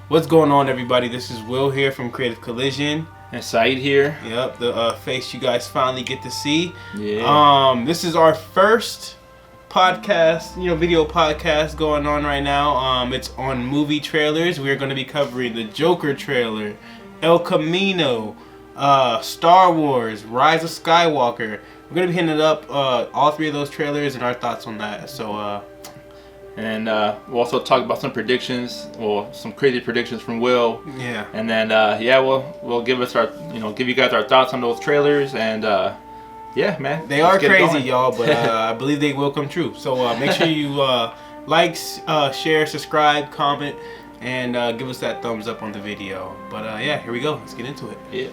What's going on, everybody? This is Will here from Creative Collision. And Saeed here. Yep, the face you guys finally get to see. Yeah. This is our first podcast, video podcast going on right now. It's on movie trailers. We're going to be covering the Joker trailer, El Camino, Star Wars, Rise of Skywalker. We're going to be hitting it up, all three of those trailers and our thoughts on that. So, And we'll also talk about some predictions, some crazy predictions from Will. Yeah. And then we'll give us give you guys our thoughts on those trailers. And yeah, man, they are crazy, y'all, but I believe they will come true. So make sure you like, share, subscribe, comment, and give us that thumbs up on the video. But yeah, here we go. Let's get into it. Yeah.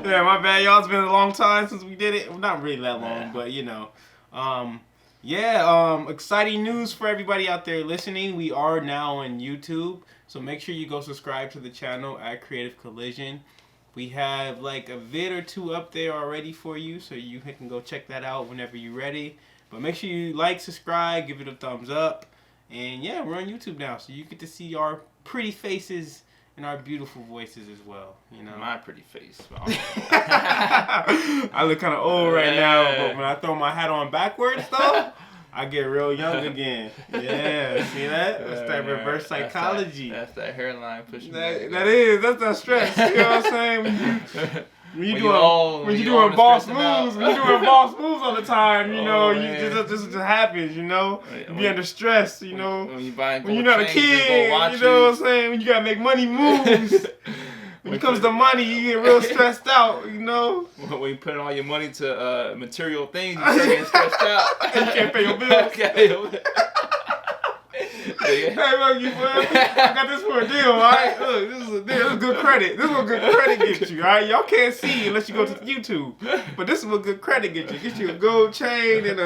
Yeah, my bad, y'all. It's been a long time since we did it. Well, not really that long, but exciting news for everybody out there listening. We are now on YouTube, so make sure you go subscribe to the channel at Creative Collision. We have like a vid or two up there already for you, so you can go check that out whenever you're ready. But make sure you like, subscribe, give it a thumbs up, and yeah, we're on YouTube now, so you get to see our pretty faces and our beautiful voices as well, My pretty face. I look kind of old right now, but when I throw my hat on backwards, though, I get real young again. Yeah, see that? That's that reverse psychology. That's that hairline pushing. That's that stress. You know what I'm saying? When you doing boss moves all the time, this just happens, You be under stress, When you're not a kid, you know what I'm saying? When you gotta make money moves. When it comes to money, you get real stressed out, When you put all your money to material things, you start getting stressed out. You can't pay your bills. Hey, look, you I got this for a deal, all right? Look, this is a deal. This is good credit. This is what good credit gets you, all right? Y'all can't see unless you go to YouTube. But this is what good credit gets you. Get you a gold chain and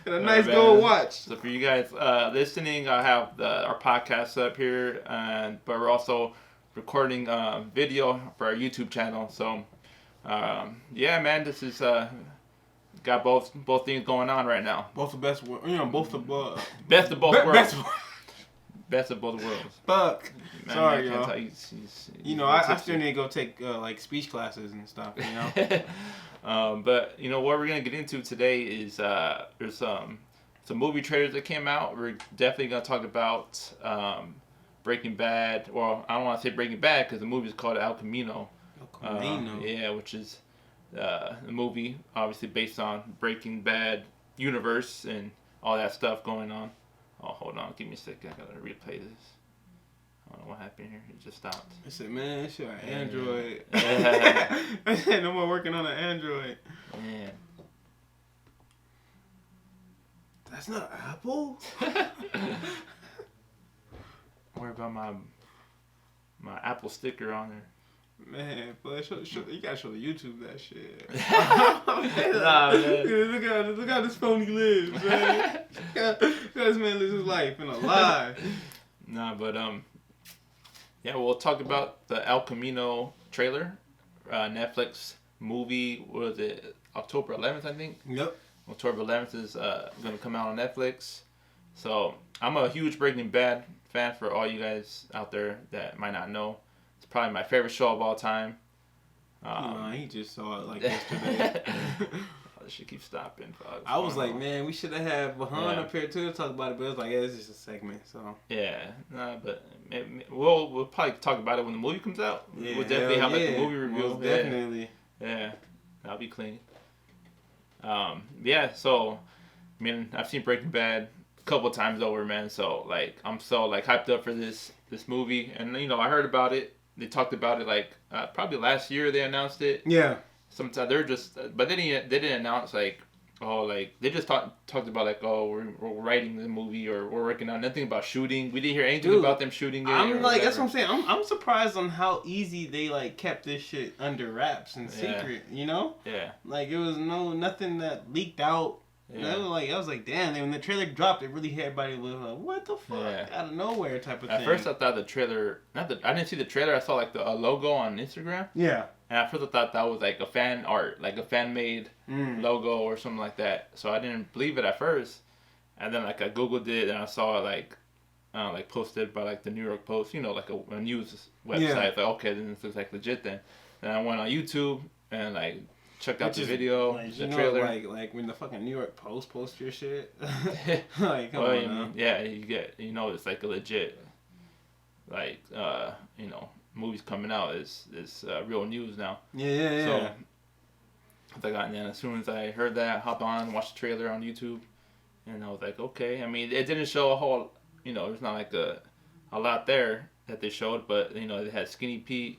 a nice gold watch. So for you guys listening, I have our podcast up here, but we're also recording video for our YouTube channel. So, yeah, man, this is... got both things going on right now. Both the best, both the best of both worlds. Best of both worlds. Fuck. Man, sorry, y'all. I still need to go take speech classes and stuff. But what we're gonna get into today is there's some movie trailers that came out. We're definitely gonna talk about Breaking Bad. Well, I don't want to say Breaking Bad because the movie is called El Camino. El Camino. Yeah, which is the movie obviously based on Breaking Bad universe and all that stuff going on. Oh, hold on, give me a second. I gotta replay this. I don't know what happened here. It just stopped. I said, man, it's your Android. I said, no more working on an Android. Yeah. That's not Apple. Worry about my Apple sticker on there. Man, but you gotta show the YouTube that shit. Nah, man. Look how this phony lives, man. This man lives his life in a lie. Nah, but yeah, we'll talk about the El Camino trailer, Netflix movie. What was it? October 11th, I think. Yep. October 11th is gonna come out on Netflix. So I'm a huge Breaking Bad fan. For all you guys out there that might not know. Probably my favorite show of all time. He just saw it like yesterday. This shit keeps stopping. I was like, man, we should have had Bahan up here too to talk about it, but it was like, yeah, it's just a segment, so. Yeah, but we'll probably talk about it when the movie comes out. Yeah, we'll definitely have like a movie review. Most definitely. Yeah, that'll be clean. Yeah, so I've seen Breaking Bad a couple times over, man. So like, I'm so like hyped up for this movie, and I heard about it. They talked about it like probably last year. They announced it. Yeah. Sometimes they're just, but they didn't announce like Oh, like they just talked about like, oh, we're writing the movie or we're working on nothing about shooting. We didn't hear anything about them shooting it. I'm like, that's what I'm saying. I'm surprised on how easy they like kept this shit under wraps and secret. You know? Yeah. Like it was nothing that leaked out. Yeah. I was like, damn. When the trailer dropped, it really hit everybody with like, what the fuck, out of nowhere type of thing. At first, I thought the trailer. I didn't see the trailer. I saw like the logo on Instagram. Yeah. And at first, I thought that was like a fan art, like a fan made logo or something like that. So I didn't believe it at first. And then like I googled it and I saw it like posted by like the New York Post, you know, like a news website. Yeah. Like, okay, then this looks like legit then. Then I went on YouTube and like checked out the video, like, the trailer. Like when the fucking New York Post posts your shit. Like, come on now. Yeah, it's like a legit, like, movies coming out is real news now. Yeah. So, and then as soon as I heard that, I hopped on, watched the trailer on YouTube, and I was like, okay. I mean, it didn't show a whole, there's not like a lot there that they showed, but, it had Skinny Pete.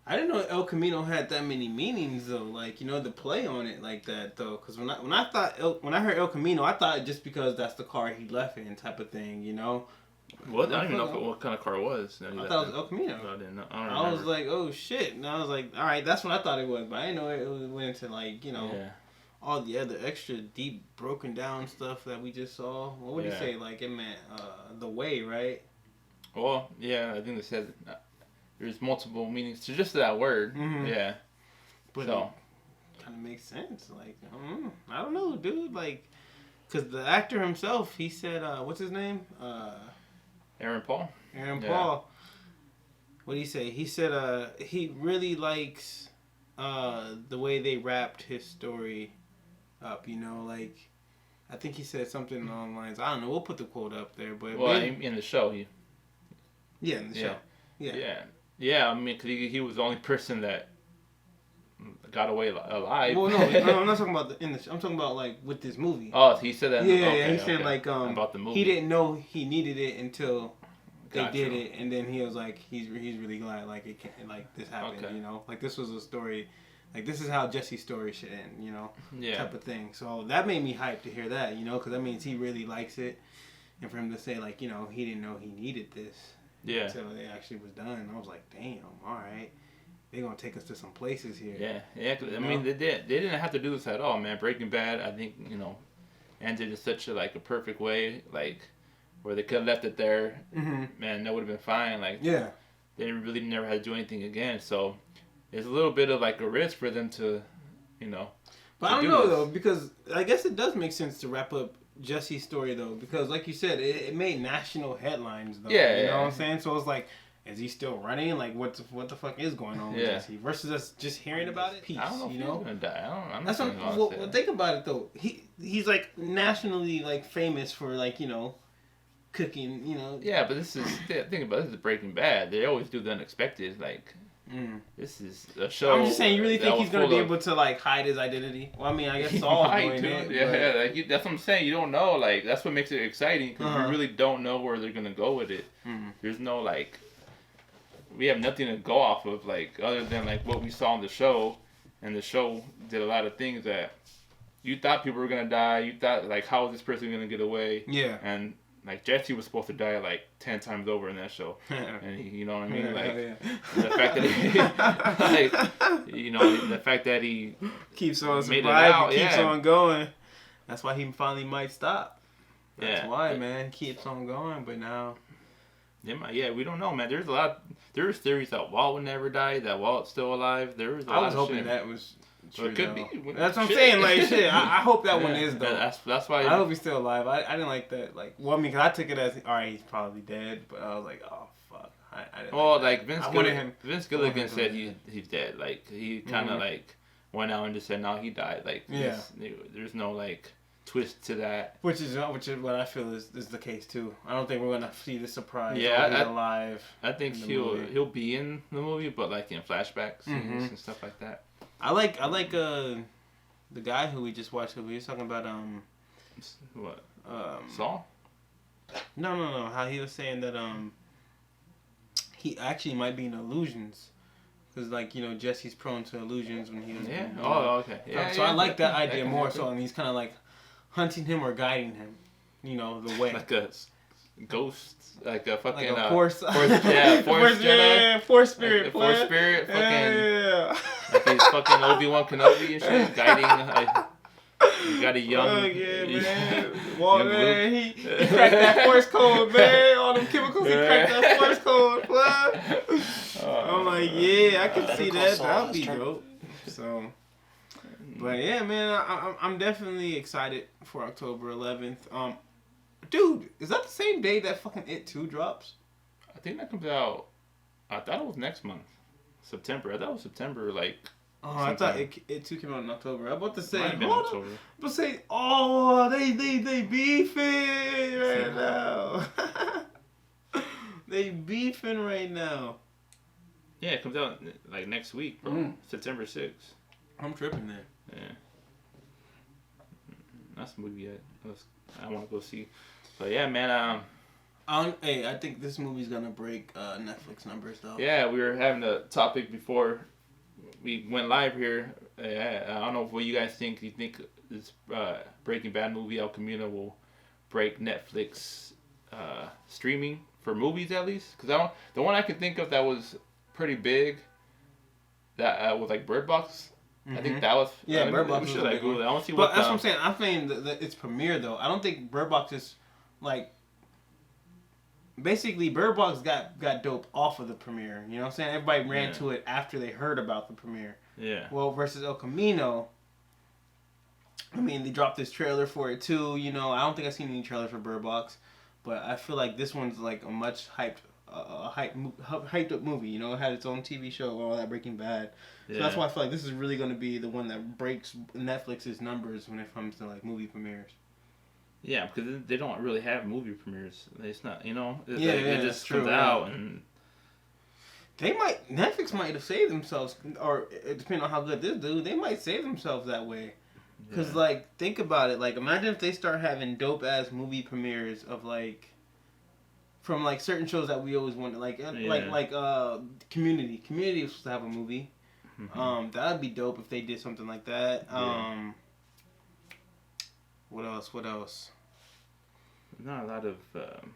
I didn't know El Camino had that many meanings though, like the play on it like that though. Because when I heard El Camino, I thought just because that's the car he left in type of thing, Well, I don't even know what kind of car it was. I thought it was El Camino. I didn't know. I was like, oh shit, and I was like, all right, that's what I thought it was, but I didn't know it went into like all the other extra deep broken down stuff that we just saw. What would you say? Like it meant the way, right? Well, yeah, I think they said. There's multiple meanings to just that word. Mm-hmm. Yeah. But so. It kind of makes sense. Like, I don't know, dude. Like, because the actor himself, he said, what's his name? Aaron Paul. Paul. What did he say? He said he really likes the way they wrapped his story up, like, I think he said something along the lines. I don't know. We'll put the quote up there. But in the show. In the show. Yeah. Yeah, I mean, because he was the only person that got away alive. Well, no, I'm not talking about I'm talking about like with this movie. Oh, he said that. He said like about the movie. He didn't know he needed it until they did it, and then he was like, he's really glad like it can like this happened. Okay. Like this was a story, like this is how Jessie's story should end. Type of thing. So that made me hyped to hear that. Because that means he really likes it, and for him to say like he didn't know he needed this. Yeah. Until it actually was done. I was like, damn, all right. They're going to take us to some places here. Yeah. I mean, they didn't have to do this at all, man. Breaking Bad, I think, ended in such a perfect way, like, where they could have left it there. Mm-hmm. Man, that would have been fine. Like, yeah. They really never had to do anything again. So, it's a little bit of, like, a risk for them to, But I don't know, though, because I guess it does make sense to wrap up Jesse's story though, because like you said, it made national headlines though. Yeah, you know what I'm saying? So it's like, is he still running? Like, what the fuck is going on with Jesse? Versus us just hearing about it. Peace, I don't know if he's gonna die. I'm That's what. Well, think about it though. He's like nationally like famous for like cooking. Yeah, but this is this is Breaking Bad. They always do the unexpected. Like, this is a show. I'm just saying, you really think he's gonna be able to like hide his identity? Well, I mean, I guess Saul's doing it. Yeah, like that's what I'm saying. You don't know. Like that's what makes it exciting because you really don't know where they're gonna go with it. There's no like, we have nothing to go off of like other than like what we saw in the show, and the show did a lot of things that you thought people were gonna die. You thought like, how is this person gonna get away? Yeah, and. Like, Jesse was supposed to die, like, 10 times over in that show. And he, you know what I mean? Like, the fact that he, the fact that he keeps on surviving, keeps on going. That's why he finally might stop. That's why, man. Keeps on going, but now... Yeah, we don't know, man. There's theories that Walt would never die, that Walt's still alive. I was hoping that was... True, it could be. That's what I'm saying. Like, shit. I hope that one is though. That's why. I hope he's still alive. I didn't like that. Like, well, I mean, cause I took it as all right. He's probably dead. But I was like, oh fuck. I didn't Vince Gilligan said he's dead. Like he kind of like went out and just said no, he died. Like there's no like twist to that. Which is what I feel is the case too. I don't think we're gonna see the surprise. Yeah, he's alive. I think he'll be in the movie, but like in flashbacks and stuff like that. I like the guy who we just watched. We were talking about what Saul? No. How he was saying that he actually might be in illusions, Because, like, you know, Jesse's prone to illusions when he was... Yeah. You know. Oh, okay. Yeah. So I like that idea can more happen. so, and he's kind of like hunting him or guiding him, you know, the way. Like a ghost, like a fucking like a force force Jedi. Yeah, force spirit, like force spirit, fucking yeah. like he's fucking Obi-Wan Kenobi and shit, guiding. You got a young. Oh yeah, man. Well, man, he cracked that force code, man. All them chemicals, he cracked that force code, blood. I'm like, yeah, I can see that. That'll be dope. So, but yeah, man, I'm definitely excited for October 11th. Dude, is that the same day that fucking It 2 drops? I think that comes out. I thought it was next month, September. I thought it was September, like. Oh, I thought it 2 came out in October. I'm about to say, October. I'm about to say, oh, they beefing right now. They beefing right now. Yeah, it comes out like next week, bro. September 6th. I'm tripping there. Yeah. That's a movie I want to go see. But yeah, man. Hey, I think this movie's gonna break Netflix numbers though. Yeah, we were having a topic before we went live here. I don't know what you guys think. Do you think this Breaking Bad movie El Camino will break Netflix streaming for movies at least? Because the one I could think of that was pretty big, that was like Bird Box. I think that was... Yeah, Bird Box was like, one. I want to see but what... that's what I'm saying. I'm saying that it's premiere, though. I don't think Bird Box is, like... Basically, Bird Box got dope off of the premiere. You know what I'm saying? Everybody ran to it after they heard about the premiere. Yeah. Well, versus El Camino... I mean, they dropped this trailer for it, too. You know, I don't think I've seen any trailers for Bird Box. But I feel like this one's, like, a much hyped up movie. You know, it had its own TV show, all that Breaking Bad. So that's why I feel like this is really going to be the one that breaks Netflix's numbers when it comes to like movie premieres. Yeah, because they don't really have movie premieres. It's not, you know, it just comes out and Netflix might have saved themselves, or depending on how good this dude, they might save themselves that way. Because like, think about it. Like, imagine if they start having dope ass movie premieres of like. From like certain shows that we always wanted, like Community. Community was supposed to have a movie. Mm-hmm. That'd be dope if they did something like that. What else? Not a lot of. I'm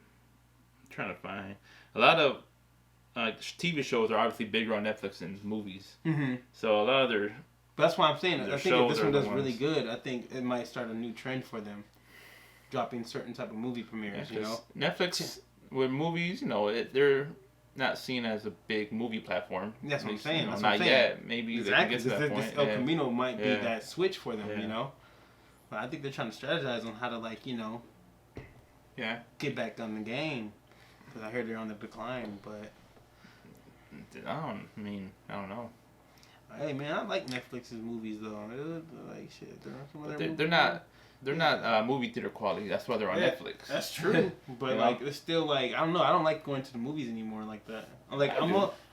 trying to find a lot of TV shows are obviously bigger on Netflix than movies. Mm-hmm. So a lot of their. That's why I'm saying. I think if this one does really good, I think it might start a new trend for them, dropping certain type of movie premieres. You know, Netflix. With movies, you know, they're not seen as a big movie platform. That's what I'm saying. You know, That's not what I'm saying. Yet. Maybe exactly. They can get to that point. This El Camino might be that switch for them, you know? But I think they're trying to strategize on how to, like, you know, get back on the game. Because I heard they're on the decline, but... I don't know. Hey, man, I like Netflix's movies, though. Like, shit. They're not movie theater quality. That's why they're on Netflix. That's true. But like, it's still like, I don't know. I don't like going to the movies anymore like that. I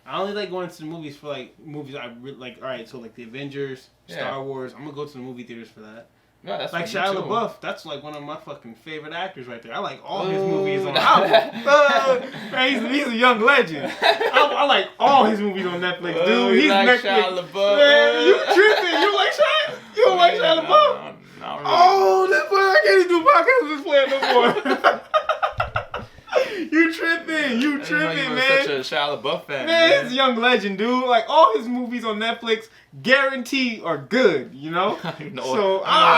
only like going to the movies for like movies I really like. All right, so like the Avengers, Star Wars. I'm gonna go to the movie theaters for that. No, that's like Shia LaBeouf. That's like one of my fucking favorite actors right there. I like all his movies on. He's a young legend. I like all his movies on Netflix, dude. He's like Netflix. Shia LaBeouf. Man, you tripping? You like Shia? You don't like Shia LaBeouf? No, really. Oh, this boy, I can't even do podcasts with this player no more. You tripping, man. Such a Shia LaBeouf fan. Man, he's a young legend, dude. Like, all his movies on Netflix, guarantee are good, you know? I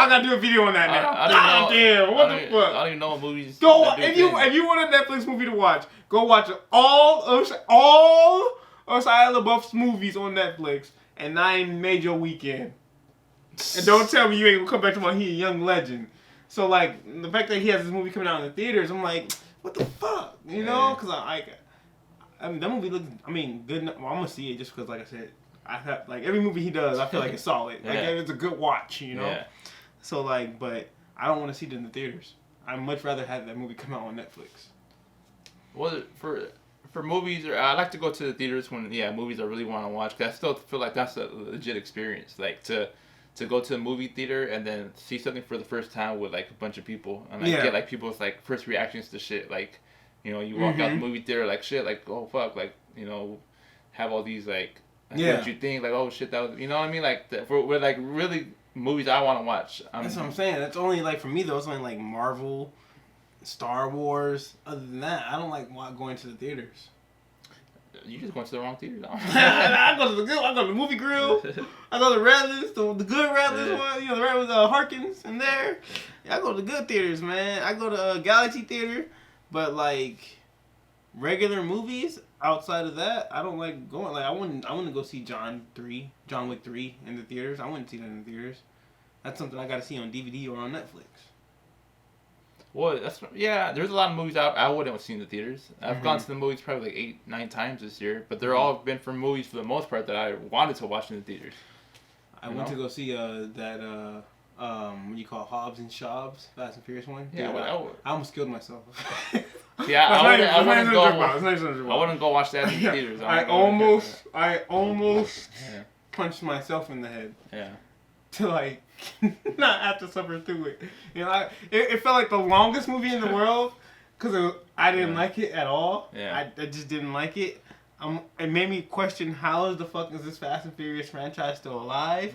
gotta do a video on that now. Damn, what the fuck? I don't even know what movies. If you want a Netflix movie to watch, go watch all of Shia LaBeouf's movies on Netflix, and 9 major weekend. And don't tell me you ain't gonna come back to my he a young legend. So like the fact that he has this movie coming out in the theaters, I'm like, what the fuck, you know? Because I mean that movie looks, good. Well, I'm gonna see it just because, like I said, I have like every movie he does, I feel like it's solid. Like it's a good watch, you know. Yeah. So like, but I don't want to see it in the theaters. I'd much rather have that movie come out on Netflix. Well, for movies, I like to go to the theaters when movies I really want to watch. Cause I still feel like that's a legit experience. Like to go to a movie theater and then see something for the first time with like a bunch of people and get like people's like first reactions to shit. Like, you know, you walk out the movie theater like shit, like, oh fuck, like, you know, have all these like Yeah. What you think, like, oh shit, that was, you know what I mean? Like, for like really movies I want to watch. That's what I'm saying. That's only like for me though. It's only like Marvel, Star Wars. Other than that, I don't like going to the theaters. You just went to the wrong theater. I go to the good. I go to the movie grill. I go to Radley's, the good Radley's one. You know, the Radley's Harkins in there. Yeah, I go to the good theaters, man. I go to Galaxy Theater, but like regular movies outside of that, I don't like going. Like I wouldn't go see John Wick 3 in the theaters. I wouldn't see that in the theaters. That's something I got to see on DVD or on Netflix. Well, there's a lot of movies I wouldn't see in the theaters. I've gone to the movies probably like 8-9 times this year, but they're all been from movies for the most part that I wanted to watch in the theaters. I went to go see that what do you call it, Hobbs and Shaws, Fast and Furious one. Yeah, dude, I almost killed myself. Yeah, I wouldn't go watch that in the theaters. I almost punched myself in the head. Yeah. To like not have to suffer through it. You know, it felt like the longest movie in the world because I didn't like it at all. Yeah. I just didn't like it. It made me question how the fuck is this Fast and Furious franchise still alive?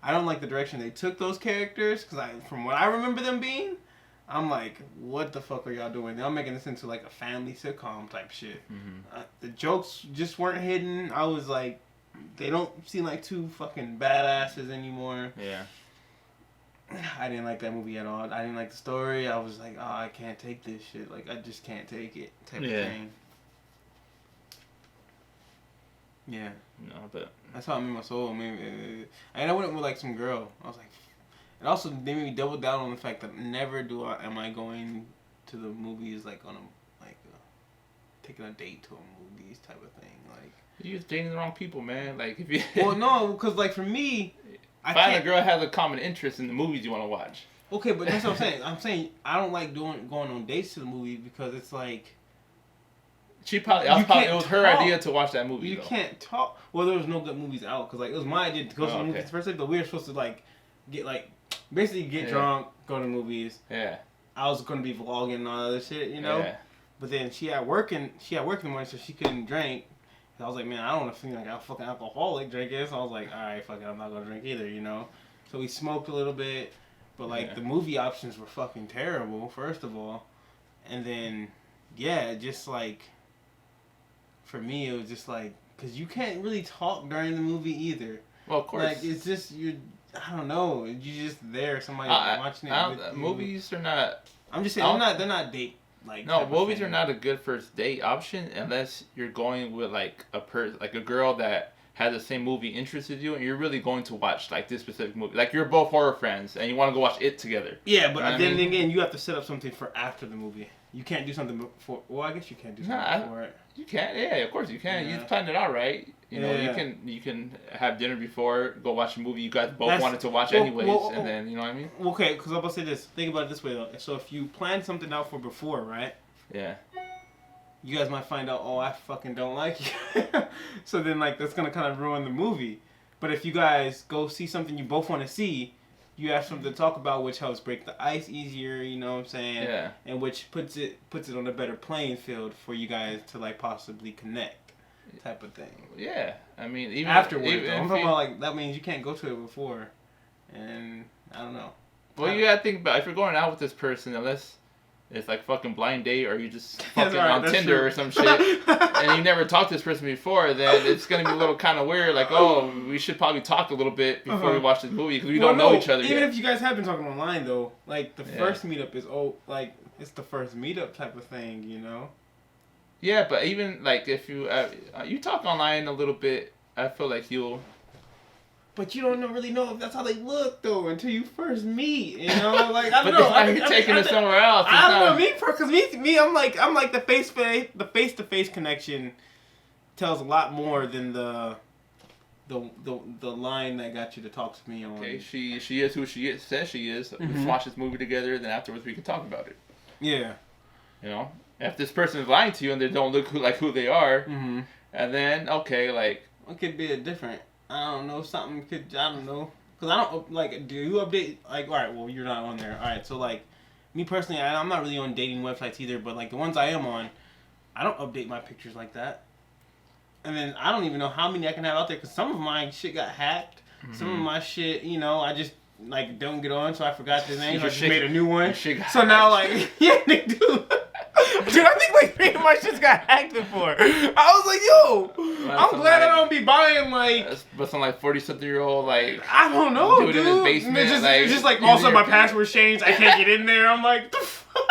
I don't like the direction they took those characters because from what I remember them being, I'm like, what the fuck are y'all doing? They're making this into like a family sitcom type shit. The jokes just weren't hidden. I was like, they don't seem like two fucking badasses anymore. Yeah. I didn't like that movie at all. I didn't like the story. I was like, oh, I can't take this shit. Like, I just can't take it type of thing. Yeah. No, but... That's how it made my soul. And I went with like some girl. I was like... It also made me double down on the fact that never am I going to the movies like on taking a date to a movies type of thing. Like... You're just dating the wrong people, man. Like, if you... Well, no, because, like, for me... Find a girl that has a common interest in the movies you want to watch. Okay, but that's what I'm saying. I'm saying I don't like going on dates to the movie because it's like... It was her idea to watch that movie, You can't talk... Well, there was no good movies out because, like, it was my idea to go to the movies first, but we were supposed to, like, get drunk, go to the movies. Yeah. I was going to be vlogging and all that other shit, you know? Yeah. But then she had work in the morning, so she couldn't drink. I was like, man, I don't want to feel like a fucking alcoholic drinking. So I was like, all right, fuck it, I'm not going to drink either, you know? So we smoked a little bit, but, like, the movie options were fucking terrible, first of all. And then, just, like, for me, it was just, like, because you can't really talk during the movie either. Well, of course. Like, it's just, I don't know, you're just there, somebody watching it with you. Movies are not... I'm just saying, they're not date. Like, no, movies are not a good first date option unless you're going with like a girl that has the same movie interest as you, and you're really going to watch like this specific movie. Like you're both horror friends, and you want to go watch it together. Yeah, but then again, you have to set up something for after the movie. You can't do something before. Well, I guess you can't do something before it. You can, of course you can. You planned it out, right? You know, you can have dinner before, go watch a movie you guys both wanted to watch anyways, and then, you know what I mean? Okay, because I'm going to say this. Think about it this way, though. So if you plan something out for before, right? Yeah. You guys might find out, oh, I fucking don't like you. So then, like, that's going to kind of ruin the movie. But if you guys go see something you both want to see, you have something to talk about, which helps break the ice easier, you know what I'm saying? Yeah. And which puts it on a better playing field for you guys to, like, possibly connect. Type of thing. Yeah, I mean, even afterwards. I'm talking about like that means you can't go to it before, and I don't know. Well, you gotta think about if you're going out with this person, unless it's like fucking blind date or you just fucking on Tinder or some shit, and you never talked to this person before, then it's gonna be a little kind of weird. Like, oh, we should probably talk a little bit before we watch this movie because we don't know each other even yet. if you guys have been talking online though, like the first meetup is it's the first meetup type of thing, you know. Yeah, but even like if you talk online a little bit, I feel like you'll. But you don't really know if that's how they look though until you first meet. You know, like I don't know. But you're taking it somewhere else. I don't know because me, I'm like the face-to-face connection tells a lot more than the line that got you to talk to me on. Okay, she is who she says she is. We watch this movie together, then afterwards we can talk about it. Yeah. You know. If this person is lying to you and they don't look like who they are, and then okay, like it could be a different. I don't know. Something could. I don't know. Cause I don't like. Do you update? Like, all right. Well, you're not on there. All right. So like, me personally, I'm not really on dating websites either. But like the ones I am on, I don't update my pictures like that. and then I don't even know how many I can have out there because some of my shit got hacked. Mm-hmm. Some of my shit, you know, I just like don't get on, so I forgot the name. So I just made a new one. So now, like, yeah, they do. Dude, I think like 3 of my shits got hacked before. I was like, yo, I'm glad I don't be buying like. But some like 40-something-year-old like. I don't know, dude. In his basement, it's just like also my password changed. I can't get in there. I'm like, the fuck.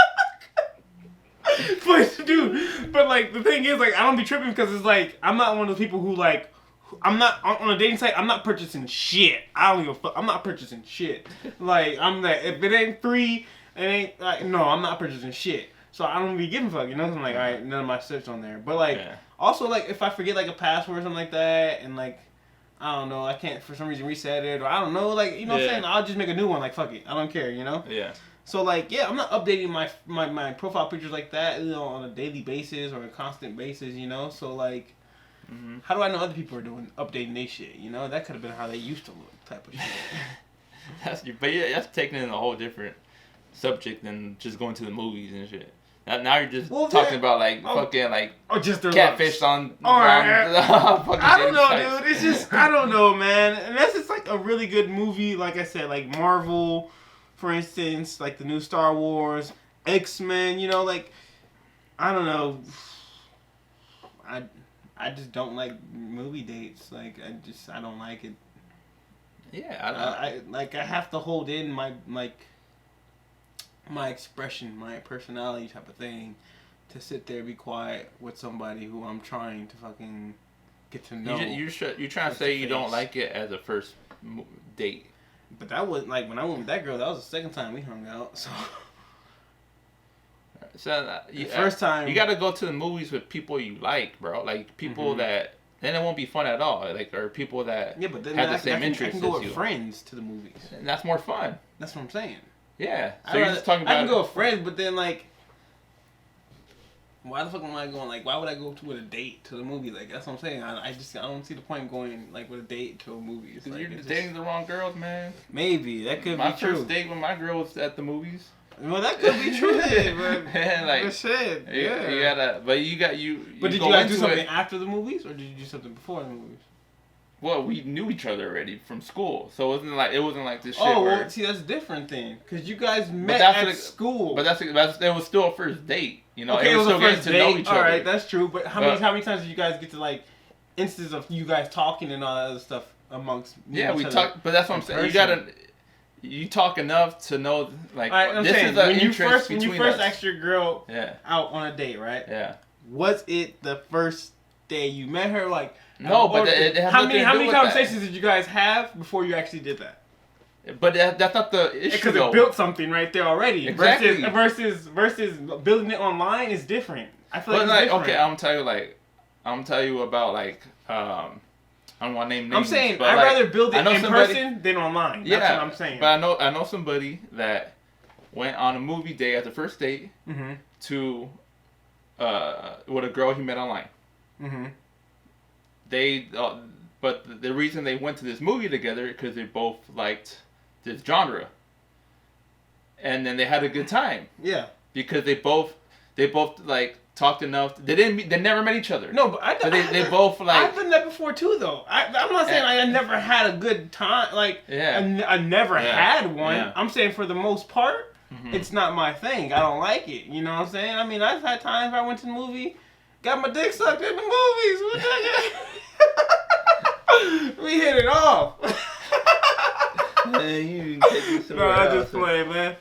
But like the thing is, like, I don't be tripping because it's like I'm not one of those people who like. I'm not on a dating site. I'm not purchasing shit. I don't give a fuck. I'm not purchasing shit. Like I'm like, if it ain't free, it ain't like no. I'm not purchasing shit. So I don't be giving a fuck. You know, I'm like, all right, none of my shit's on there. But like, also like if I forget like a password or something like that, and like I don't know, I can't for some reason reset it, or I don't know, like you know what I'm saying. I'll just make a new one. Like fuck it, I don't care. You know. Yeah. So like I'm not updating my profile pictures like that, you know, on a daily basis or a constant basis. You know, so like. Mm-hmm. How do I know other people are updating their shit? You know, that could have been how they used to look, type of shit. That's taking it in a whole different subject than just going to the movies and shit. Now you're just talking about like fucking like just their catfish on. I don't know, dude. It's just I don't know, man. Unless it's like a really good movie, like I said, like Marvel, for instance, like the new Star Wars, X-Men. You know, like I don't know. I just don't like movie dates. Like I don't like it. Yeah, I have to hold in my expression, my personality type of thing, to sit there, be quiet with somebody who I'm trying to fucking get to know. You're trying to say you don't like it as a first date. But that was like when I went with that girl. That was the second time we hung out. So. So first time you got to go to the movies with people you like, bro. Like people that then it won't be fun at all. Like or people that but then have the same interests. I can go with friends to the movies, and that's more fun. That's what I'm saying. Yeah. So you're just talking about. I can go with friends, but then like, why the fuck am I going? Like, why would I go with a date to the movie? Like that's what I'm saying. I don't see the point in going like with a date to a movie. It's like, you're just dating the wrong girls, man. Maybe that could be true. My first date with my girl was at the movies. Well, that could be true, but like shit, you gotta. But you got you. But did you guys do something after the movies, or did you do something before the movies? Well, we knew each other already from school, so it wasn't like this shit. Oh, well, see, that's different then, because you guys met at school. But it was still a first date, you know. Okay, it was a first date. Know each other. All right, that's true. But how many times did you guys get to like instances of you guys talking and all that other stuff amongst? Yeah, we talked. But that's what I'm saying. You talk enough to know, like, this is an interest between us. When you first asked your girl out on a date, right? Yeah. Was it the first day you met her? Like, no, but how many conversations did you guys have before you actually did that? But that's not the issue. Because it built something right there already. Exactly. Versus building it online is different. I feel like it's different. Okay, I'm gonna tell you about like I don't want to name names. I'm saying I'd rather build it in person than online. That's what I'm saying. But I know somebody that went on a movie day as a first date to with a girl he met online. Mm-hmm. But the reason they went to this movie together because they both liked this genre, and then they had a good time. Yeah. Because they both like. Talked enough. They never met each other. No, but they both like. I've done that before too, though. I'm not saying I never had a good time. Like, I never had one. Yeah. I'm saying for the most part, it's not my thing. I don't like it. You know what I'm saying? I mean, I've had times where I went to the movie, got my dick sucked in the movies. What the We hit it off. Man, you can take me somewhere else. I just play, man.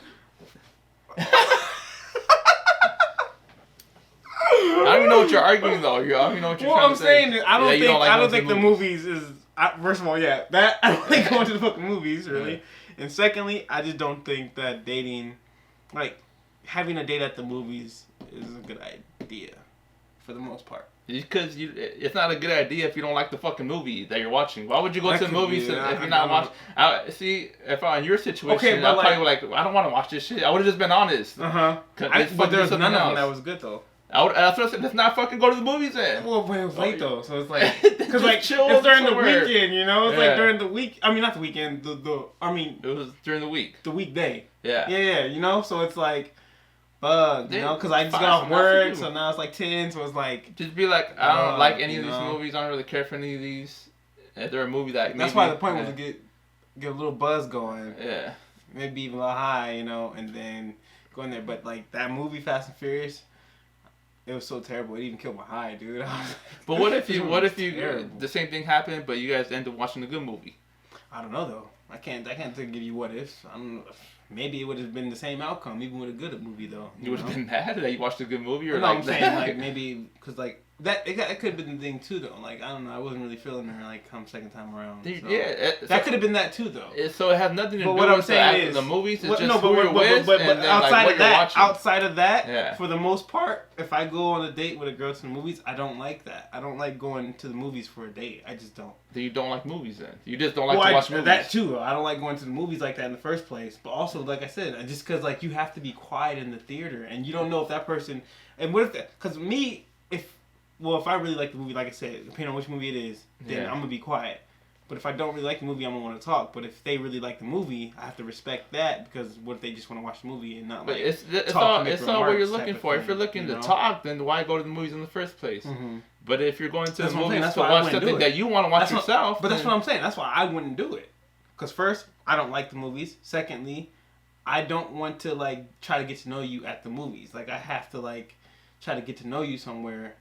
I don't even know what you're arguing though. I don't even know what you're trying to say. Well, I'm saying I don't think the movies is. First of all, that I don't think going to the fucking movies really, and secondly, I just don't think that dating, like having a date at the movies, is a good idea, for the most part. Because it's not a good idea if you don't like the fucking movie that you're watching. Why would you go to the movies if you're not watching? See, if I'm in your situation, I'd probably be like, I don't want to watch this shit. I would have just been honest. But there's none of them that was good though. That's what I said. Let's not fucking go to the movies then. Well, it was late though, so it's like because like it's during the weekend, you know. It's like during the week. I mean, not the weekend. It was during the week. The weekday. Yeah. Yeah. You know, so it's like fuck, you know, because I just got off work, so now it's like 10, so it's like... Just be like, I don't like any of these movies, I don't really care for any of these. If they're a movie that... That's why the point was to get a little buzz going. Yeah. Maybe even a little high, you know, and then go in there. But, like, that movie, Fast and Furious, it was so terrible. It even killed my high, dude. But what if the same thing happened, but you guys end up watching a good movie? I don't know, though. I can't give you what ifs. Maybe it would have been the same outcome, even with a good movie, though. You would have been mad that you watched a good movie, or no, like I'm saying like maybe because like that it could have been the thing too, though. Like I don't know, I wasn't really feeling her like come second time around. So. Yeah, that could have been that too, though. So it has nothing to do what I'm with saying the movies. It's just no, who you're with, but and then, outside like, of that, outside of that, yeah. For the most part, if I go on a date with a girl to the movies, I don't like that. I don't like going to the movies for a date. I just don't. You don't like movies then? You just don't like to watch movies? That too. I don't like going to the movies like that in the first place. But also, like I said, just because like you have to be quiet in the theater and you don't know if that person... And what if that... Because me, if I really like the movie, like I said, depending on which movie it is, then I'm going to be quiet. But if I don't really like the movie, I'm going to want to talk. But if they really like the movie, I have to respect that because what if they just want to watch the movie and not like... But it's all what you're looking for. If you're looking to talk, then why go to the movies in the first place? Mm-hmm. But if you're going to the movies to watch something that you want to watch yourself... But that's what I'm saying. That's why I wouldn't do it. Because first, I don't like the movies. Secondly, I don't want to like try to get to know you at the movies. Like I have to like try to get to know you somewhere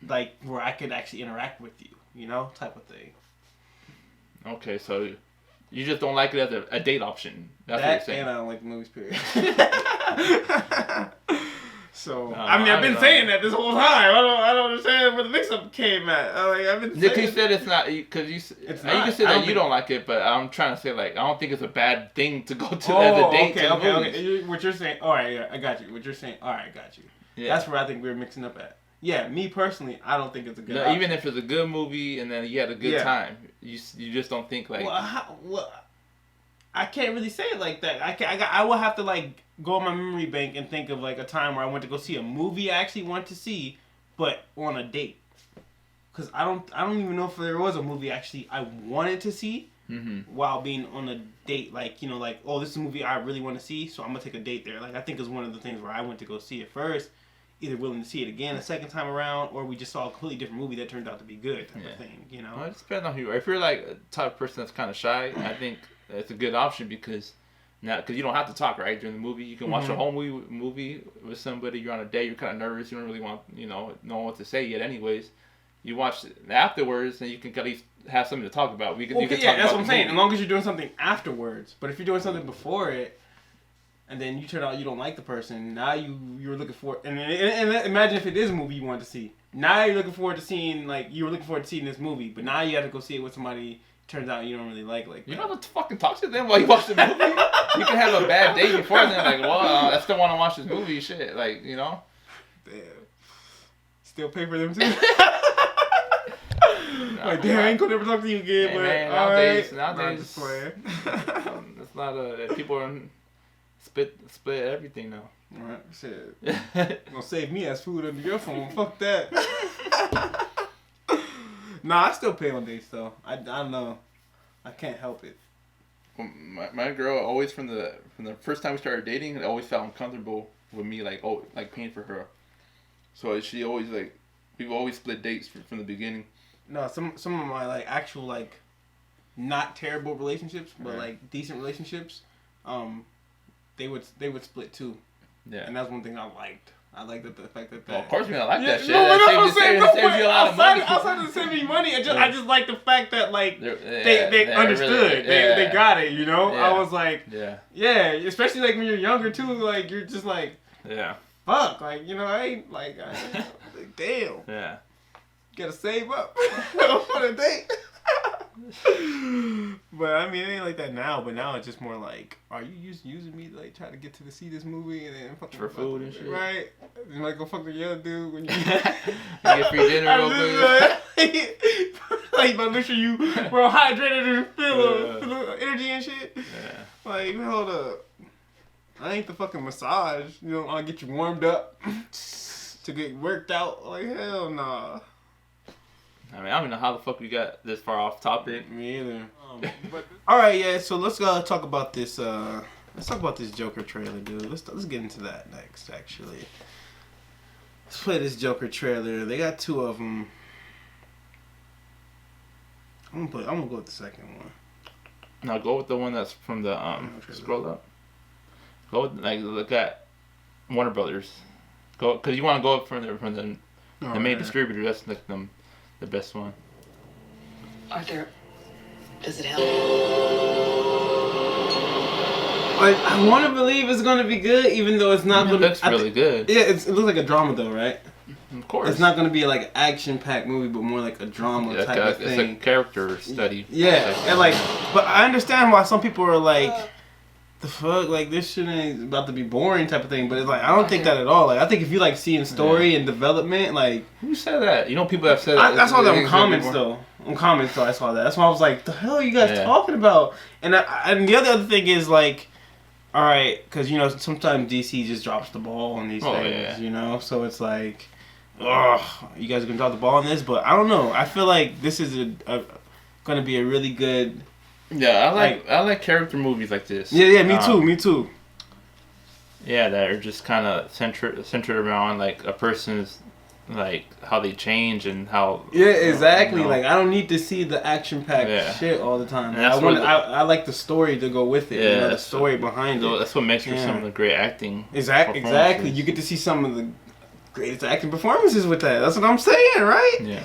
like where I could actually interact with you, you know, type of thing. Okay, so you just don't like it as a date option. That's what you're saying. And I don't like the movies, period. So I've been saying that this whole time. I don't understand where the mix-up came at. I've been saying. You said it's not because you can say that you don't like it, but I'm trying to say like I don't think it's a bad thing to go to as a date. Okay. What you're saying? All right, yeah, I got you. What you're saying? All right, I got you. Yeah. That's where I think we're mixing up at. Yeah, me personally, I don't think it's a good. No, even if it's a good movie and then you had a good time, you just don't think like. Well, I can't really say it like that. I will have to like go on my memory bank and think of like a time where I went to go see a movie I actually wanted to see, but on a date. Cause I don't even know if there was a movie actually I wanted to see while being on a date. Like you know, like oh, this is a movie I really want to see, so I'm gonna take a date there. Like I think it's one of the things where I went to go see it first, either willing to see it again a second time around, or we just saw a completely different movie that turned out to be good type of thing. You know, well, it depends on who you are. If you're like a type of person that's kind of shy, I think it's a good option because you don't have to talk right during the movie. You can watch a whole movie with somebody. You're on a date. You're kind of nervous. You don't really want know what to say yet. Anyways, you watch it afterwards, and you can at least have something to talk about. You can talk that's what I'm saying. As long as you're doing something afterwards. But if you're doing something before it, and then you turn out you don't like the person, now you're looking for and imagine if it is a movie you want to see. Now you're looking forward to seeing you were looking forward to seeing this movie, but now you have to go see it with somebody. Turns out you don't really like that. You don't have to fucking talk to them while you watch the movie. You can have a bad day before then, like, well, I still want to watch this movie, shit, like, you know. Damn. Still pay for them too. Like, damn, I ain't gonna never talk to you again. Hey, but man, nowadays, it's not people are split everything now. Alright, shit. Gonna save me as food under your phone. Fuck that. Nah, I still pay on dates though. I don't know. I can't help it. Well, my girl always from the first time we started dating, it always felt uncomfortable with me like paying for her. So she always we've always split dates from the beginning. No, some of my like actual like not terrible relationships, but like decent relationships, they would split too. Yeah. And that's one thing I liked. I like the fact that. Well, of course, I like that shit. No, that I'm saying saves you a lot of money. Outside of saving me money, I just like the fact that like they understood, really, they got it. You know, I was like, yeah, especially like when you're younger too. Like you're just like, fuck, like you know, I ain't like damn, gotta save up on a date. But I mean, it ain't like that now. But now it's just more like, are you just using me to like try to get to see this movie and then fucking for food and shit, right? And like go fuck the other dude when you get free dinner real quick. Like, but make sure you real hydrated and feel energy and shit. Yeah. Like, hold up, I ain't the fucking massage. You know, I'll get you warmed up to get worked out. Like hell nah. I mean, I don't know how the fuck we got this far off topic. Me either. But all right, yeah. So let's talk about this Let's talk about this Joker trailer, dude. Let's get into that next, actually. Let's play this Joker trailer. They got 2 of them. I'm gonna go with the second one. Now go with the one that's from the scroll up. Go with, like, look at Warner Brothers. Go, because you want to go from the main distributor. That's like the best one. Arthur, does it help? I want to believe it's gonna be good, even though it's not. It looks really good. Yeah, it looks like a drama though, right? Of course. It's not gonna be like an action-packed movie, but more like a drama type of thing. It's a character study. Yeah, and like, but I understand why some people are like, the fuck, like this shit ain't about to be boring type of thing. But it's like, I don't think that at all. Like, I think if you like seeing story and development, like, who said that? You know, people have said that. I saw that on comments though. On comments though, I saw that. That's why I was like, the hell are you guys talking about? And the other thing is like, all right, because you know sometimes DC just drops the ball on these things, you know. So it's like, ugh, you guys are gonna drop the ball on this, but I don't know. I feel like this is gonna be a really good. Yeah, I like character movies like this. Yeah, me too. Yeah, that are just kind of centered around like a person's like how they change and how. Yeah, exactly. You know, like I don't need to see the action-packed shit all the time. I like the story to go with it. Yeah, you know, the story behind it. That's what makes for some of the great acting. Exactly. You get to see some of the greatest acting performances with that. That's what I'm saying, right? Yeah.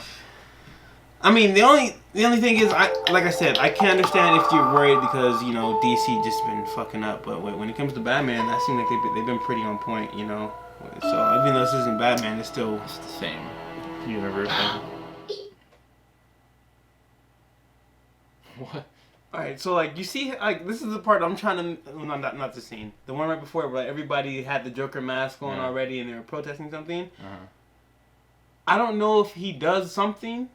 I mean, the only thing is, like I said, I can understand if you're worried because, you know, DC just been fucking up. But when it comes to Batman, that seems like they've been pretty on point, you know. So even though this isn't Batman, it's the same universe. What? All right, so like you see, like this is the part I'm trying to not the scene, the one right before where everybody had the Joker mask on already and they were protesting something. I don't know if he does something.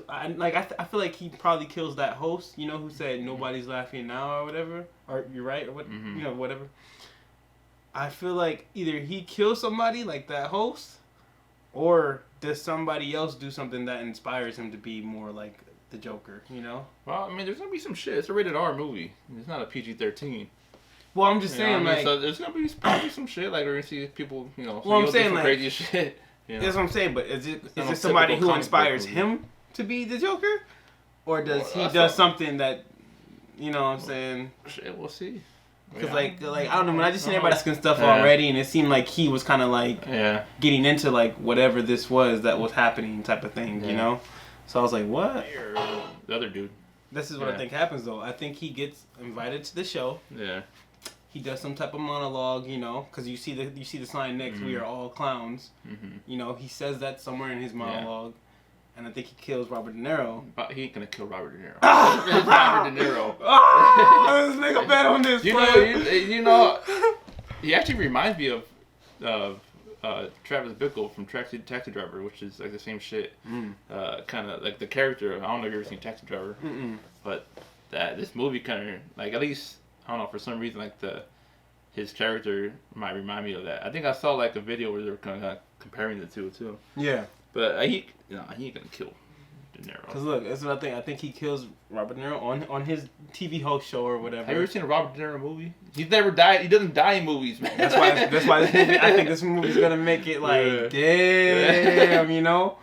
I feel like he probably kills that host, you know, who said nobody's laughing now or whatever, or you're right or what, you know, whatever. I feel like either he kills somebody like that host, or does somebody else do something that inspires him to be more like the Joker, you know? Well, I mean, there's gonna be some shit. It's a rated R movie. It's not a PG-13. Well, I'm just saying, like, so there's gonna be probably some shit. Like we're gonna see people, you know. Well, I'm saying like crazy shit. You know? That's what I'm saying. But is it somebody who inspires him to be the Joker, or does he does something that, you know what I'm saying? Shit, we'll see. Because like I don't know, when I just seen everybody asking stuff already, and it seemed like he was kind of like getting into like whatever this was that was happening type of thing, you know. So I was like, what? The other dude. This is what I think happens though. I think he gets invited to the show. Yeah. He does some type of monologue, you know, because you see the sign next. We are all clowns. You know, he says that somewhere in his monologue. And I think he kills Robert De Niro. But he ain't gonna kill Robert De Niro. It's Robert De Niro. Let's make a bet on this. You know, he actually reminds me of Travis Bickle from Taxi Driver, which is like the same shit. Kind of like the character. I don't know if you've ever seen Taxi Driver, but this movie kind of like, at least I don't know, for some reason like his character might remind me of that. I think I saw like a video where they were kind of comparing the two too. Yeah. But he ain't gonna kill De Niro. Cause look, that's what I think. I think he kills Robert De Niro on his TV host show or whatever. Have you ever seen a Robert De Niro movie? He's never died. He doesn't die in movies, man. That's why this movie, I think this movie's gonna make it like damn, you know.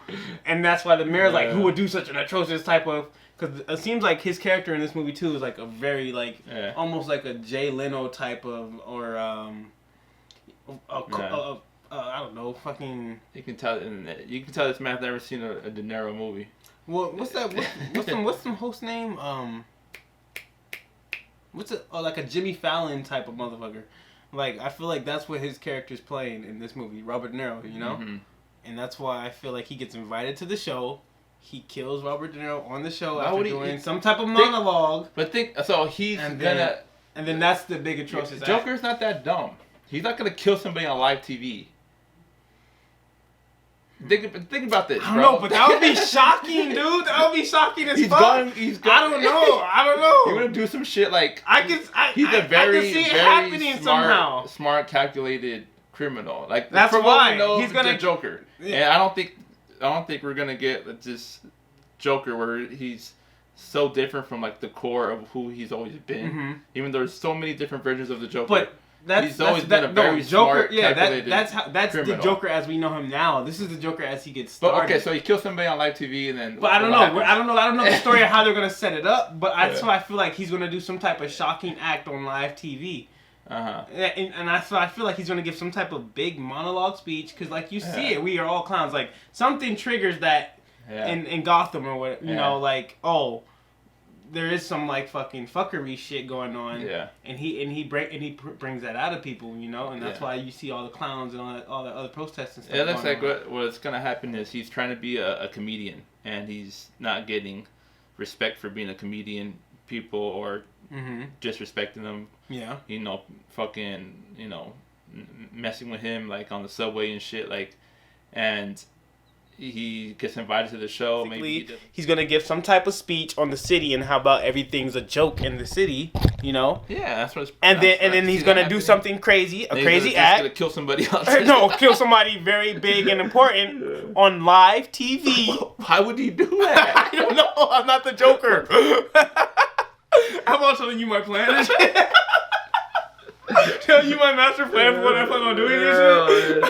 And that's why the mayor's like, who would do such an atrocious type of? Because it seems like his character in this movie too is like a very like almost like a Jay Leno type of or I don't know, fucking. You can tell this man's never seen a De Niro movie. Well, what's that? What's some host name? What's it? Oh, like a Jimmy Fallon type of motherfucker. Like I feel like that's what his character's playing in this movie, Robert De Niro. You know, and that's why I feel like he gets invited to the show. He kills Robert De Niro on the show after doing some type of monologue. But he's gonna. And then that's the big atrocious. Joker's not that dumb. He's not gonna kill somebody on live TV. Think about this, bro. I don't know, but that would be shocking, dude. That would be shocking as fuck. I don't know. He's gonna do some shit like he's a very, see it very happening somehow. Smart, calculated criminal. Like that's why he's gonna the Joker. Yeah. And I don't think we're gonna get this Joker where he's so different from like the core of who he's always been. Mm-hmm. Even though there's so many different versions of the Joker. But he's always been a very Joker. smart, Yeah, calculated that's criminal. the Joker as we know him now. This is the Joker as he gets But started. okay, so he kills somebody on live TV and then. But I don't know. I don't know the story of how they're gonna set it up. But Yeah. that's why I feel like he's gonna do some type of shocking act on live TV. And that's why I feel like he's gonna give some type of big monologue speech because, like, you see it, we are all clowns. Like something triggers that in Gotham or what you know, like there is some like fucking fuckery shit going on. Yeah. And he brings that out of people, you know, and that's why you see all the clowns and all the other protests and stuff. It looks like what's gonna happen is he's trying to be a comedian and he's not getting respect for being a comedian. People are disrespecting him. Yeah. You know, fucking, you know, messing with him like on the subway and shit, like, and he gets invited to the show. Maybe he's gonna give some type of speech on the city and how about everything's a joke in the city, you know. Yeah, that's what. It's, and then he's gonna do something crazy, a crazy act. He's gonna kill somebody else. No, kill somebody very big and important on live TV. Why would he do that? I don't know. I'm not the Joker. How about telling you my plan? Telling you my master plan for what I plan on doing this shit.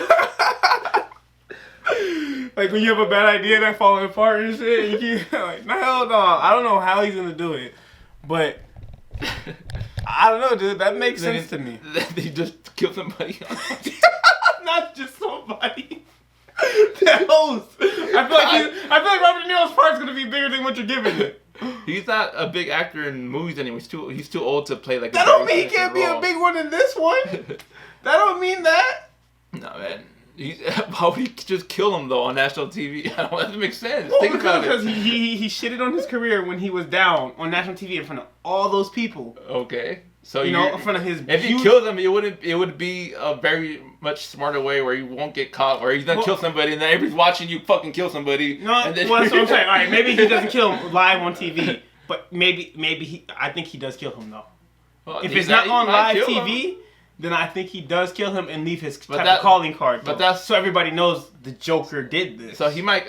Like when you have a bad idea and that falling apart and shit, and you keep like, no, hell no. I don't know how he's gonna do it, but I don't know, dude. That makes sense to me. He just killed somebody. Not just somebody. The host. I feel like Robert De Niro's part's gonna be bigger than what you're giving it. He's not a big actor in movies anymore. He's too old to play like. That don't mean he can't be a big one in this one. That don't mean that. No, man. Why would he just kill him though on national TV? I don't know. That doesn't make sense. Well, Think about it. Because he shitted on his career when he was down on national TV in front of all those people. Okay, so you know, in front of his. If you killed him, it would be a very much smarter way where you won't get caught, or he's gonna kill somebody, and then everybody's watching you fucking kill somebody. No, and then, well, that's what I'm saying. All right, maybe he doesn't kill him live on TV, but maybe I think he does kill him though. Well, if it's not on live TV. Then I think he does kill him and leave his type of calling card. But that's so everybody knows the Joker did this. So he might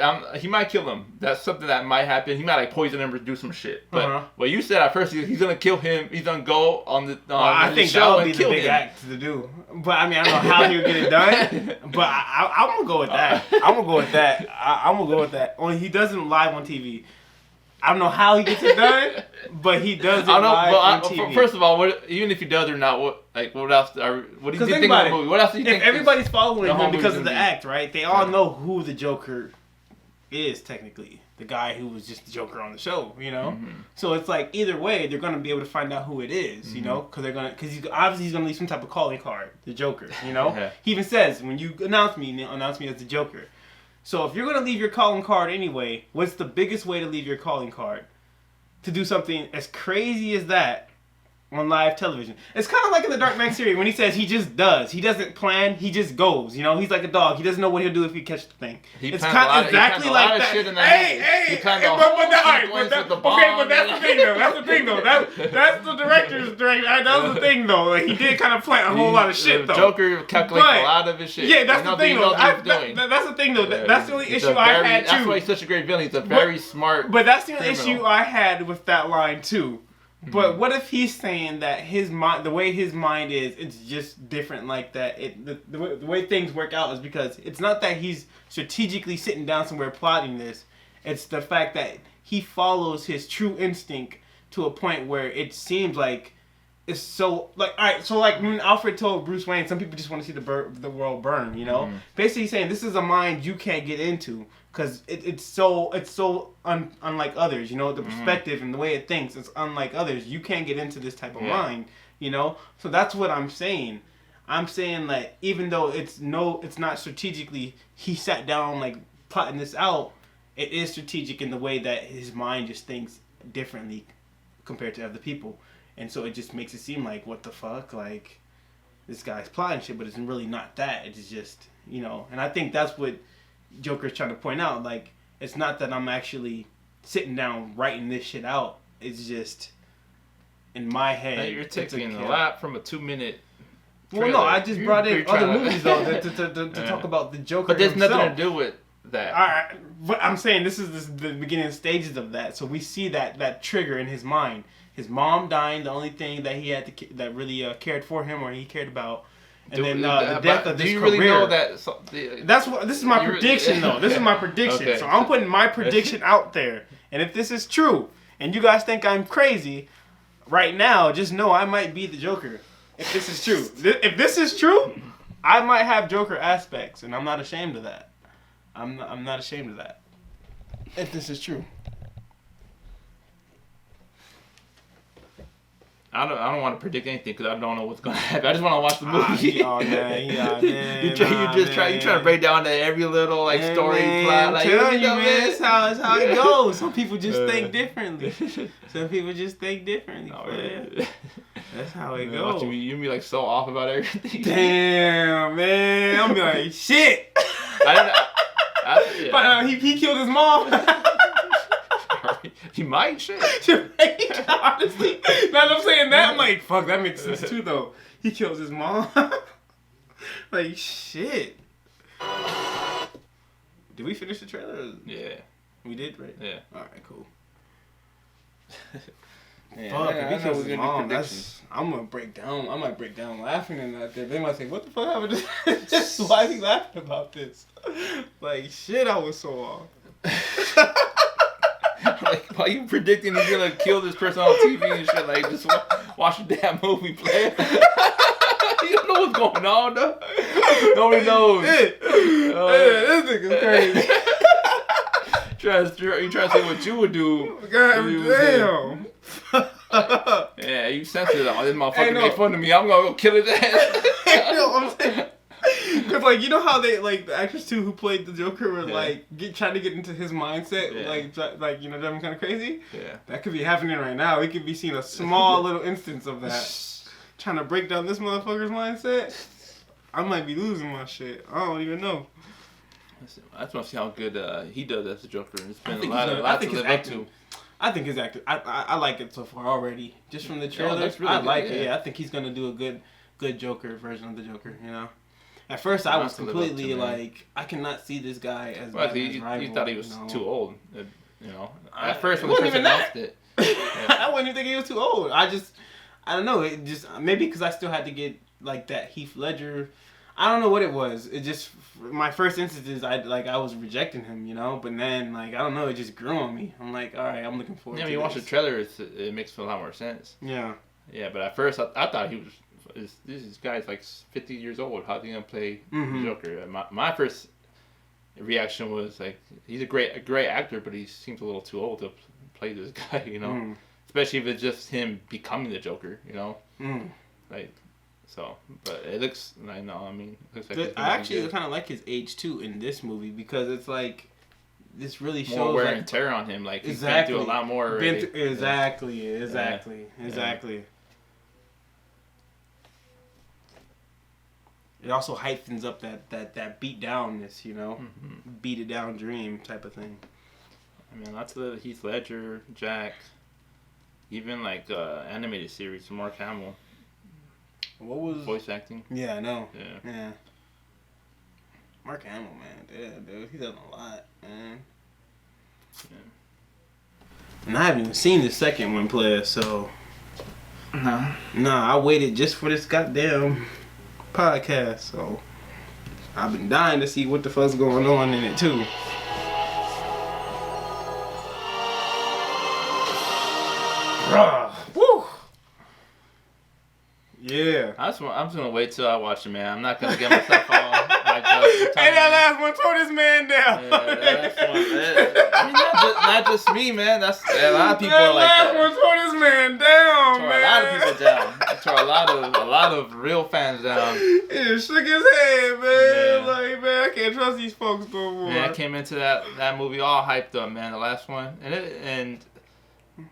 kill him. That's something that might happen. He might like poison him or do some shit. But what you said at first, he's gonna kill him. He's gonna go on the I think show that would be the big act to do. But I mean, I don't know how he would get it done. But I'm gonna go with that. I'm gonna go with that. Only he does it live on TV. I don't know how he gets it done, but he does it live on TV. First of all, even if he does or not, what else? What do you think of the movie? What else do you think? If everybody's following him because of the act, right? They all know who the Joker is technically. The guy who was just the Joker on the show, you know. Mm-hmm. So it's like either way, they're gonna be able to find out who it is, you know, because he's gonna leave some type of calling card, the Joker, you know. He even says when you announce me as the Joker. So if you're going to leave your calling card anyway, what's the biggest way to leave your calling card? To do something as crazy as that on live television. It's kind of like in the Dark Knight series when he says he just does. He doesn't plan, he just goes. You know, he's like a dog. He doesn't know what he'll do if he catches the thing. It's kind of exactly like that. He planned a whole sequence with the bomb. Okay, but that's the thing though. That's the director's direction. That was the thing though. Like, he did kind of plan a whole lot of shit though. Joker calculates a lot of his shit. Yeah, that's the thing though. That's the thing though. That's the only issue I had too. That's why he's such a great villain. He's a very smart. But that's the only issue I had with that line too. But what if he's saying that his mind, the way his mind is, it's just different like that. The way things work out is because it's not that he's strategically sitting down somewhere plotting this. It's the fact that he follows his true instinct to a point where it seems like it's so like alright. So like when Alfred told Bruce Wayne, some people just want to see the world burn. You know, basically he's saying this is a mind you can't get into. Because it's so unlike others, you know, the perspective and the way it thinks, it's unlike others. You can't get into this type of mind, you know? So that's what I'm saying. I'm saying that even though it's not strategically, he sat down like plotting this out, it is strategic in the way that his mind just thinks differently compared to other people. And so it just makes it seem like, what the fuck? Like, this guy's plotting shit, but it's really not that. It's just, you know, and I think that's what Joker's trying to point out. Like, it's not that I'm actually sitting down writing this shit out. It's just in my head. Now you're taking a lot from a 2-minute trailer. Well, no, I just brought in other movies though to talk about the Joker. But there's himself. nothing to do with that. Alright, but I'm saying this is the beginning stages of that. So we see that trigger in his mind. His mom dying, the only thing that he had to that really cared for him or he cared about, and then the death of this Do you career. really know that? That's what. This is my prediction, though. This is my prediction. Okay. So I'm putting my prediction out there, and if this is true, and you guys think I'm crazy, right now, just know I might be the Joker. If this is true, if this is true, I might have Joker aspects, and I'm not ashamed of that. I'm not ashamed of that. If this is true. I don't want to predict anything because I don't know what's gonna happen. I just want to watch the movie. Man, you trying to break down every little story plot. Like, I'm telling you, man, it's how it goes. Some people just think differently. Some people just think differently. That's how it goes. You be like so off about everything. Damn, man, I'm like shit. He killed his mom. He might shit. Honestly, now that I'm saying that, I'm like, fuck, that makes sense too, though. He kills his mom. Like, shit. Did we finish the trailer? Yeah. We did, right? Yeah. Alright, cool. Fuck, if he kills his mom, I'm gonna break down. I might break down laughing and that. They might say, what the fuck happened to this? Why is he laughing about this? Like, shit, I was so off. Like, why are you predicting he's gonna kill this person on TV and shit? Like, just watch the damn movie play. You don't know what's going on, though. Nobody knows. This nigga's crazy. You trying to say what you would do. God damn. Yeah, you sensitive. Oh, this motherfucker made fun of me. I'm gonna go kill his ass. I'm saying. Cause like you know how they like the actress too who played the Joker were like trying to get into his mindset like you know driving kind of crazy. Yeah. That could be happening right now. We could be seeing a small little instance of that. Trying to break down this motherfucker's mindset. I might be losing my shit. I don't even know. I just want to see how good he does as the Joker. It's been a lot to live up to. I think his acting. I like it so far already. Just from the trailer, that's really I like good, it. Yeah, I think he's gonna do a good Joker version of the Joker. You know. At first, I was completely like, I cannot see this guy as Batman's rival. You thought he was too old, you know. At first, when the person announced it, I wouldn't even think he was too old. I don't know. It just maybe because I still had to get like that Heath Ledger. I don't know what it was. It just my first instance is I was rejecting him, you know. But then like I don't know, it just grew on me. I'm like, all right, I'm looking forward. Yeah, to when you watch the trailer, it makes a lot more sense. Yeah. Yeah, but at first I thought he was. This guy's like 50 years old. How's he gonna play the Joker? My first reaction was like, he's a great actor, but he seems a little too old to play this guy. You know, especially if it's just him becoming the Joker. You know, like so. But it looks. I know. I mean, it looks like I actually kind of like his age too in this movie because it's like this really shows more wear like, and tear on him. Like he's been through a lot more. Already. Exactly. It also heightens up that beat downness, you know, beat it down dream type of thing. I mean, lots of Heath Ledger, Jack, even like animated series, Mark Hamill. What was voice acting? Yeah, I know. Yeah. Mark Hamill, man, dude, he's done a lot, man. Yeah. And I haven't even seen the second one, player. So. Nah, I waited just for this goddamn podcast, so I've been dying to see what the fuck's going on in it too. Woo! Yeah. I'm just gonna wait till I watch it, man. I'm not gonna get myself all like Hey, that last one tore this man down. I mean, not just me, man. That's a lot of people are like that. That last one tore this man down, tore man. A lot of people down. It tore a lot of real fans down. It shook his head, man. Yeah. Like, man, I can't trust these folks no more. Yeah, I came into that movie all hyped up, man. The last one, and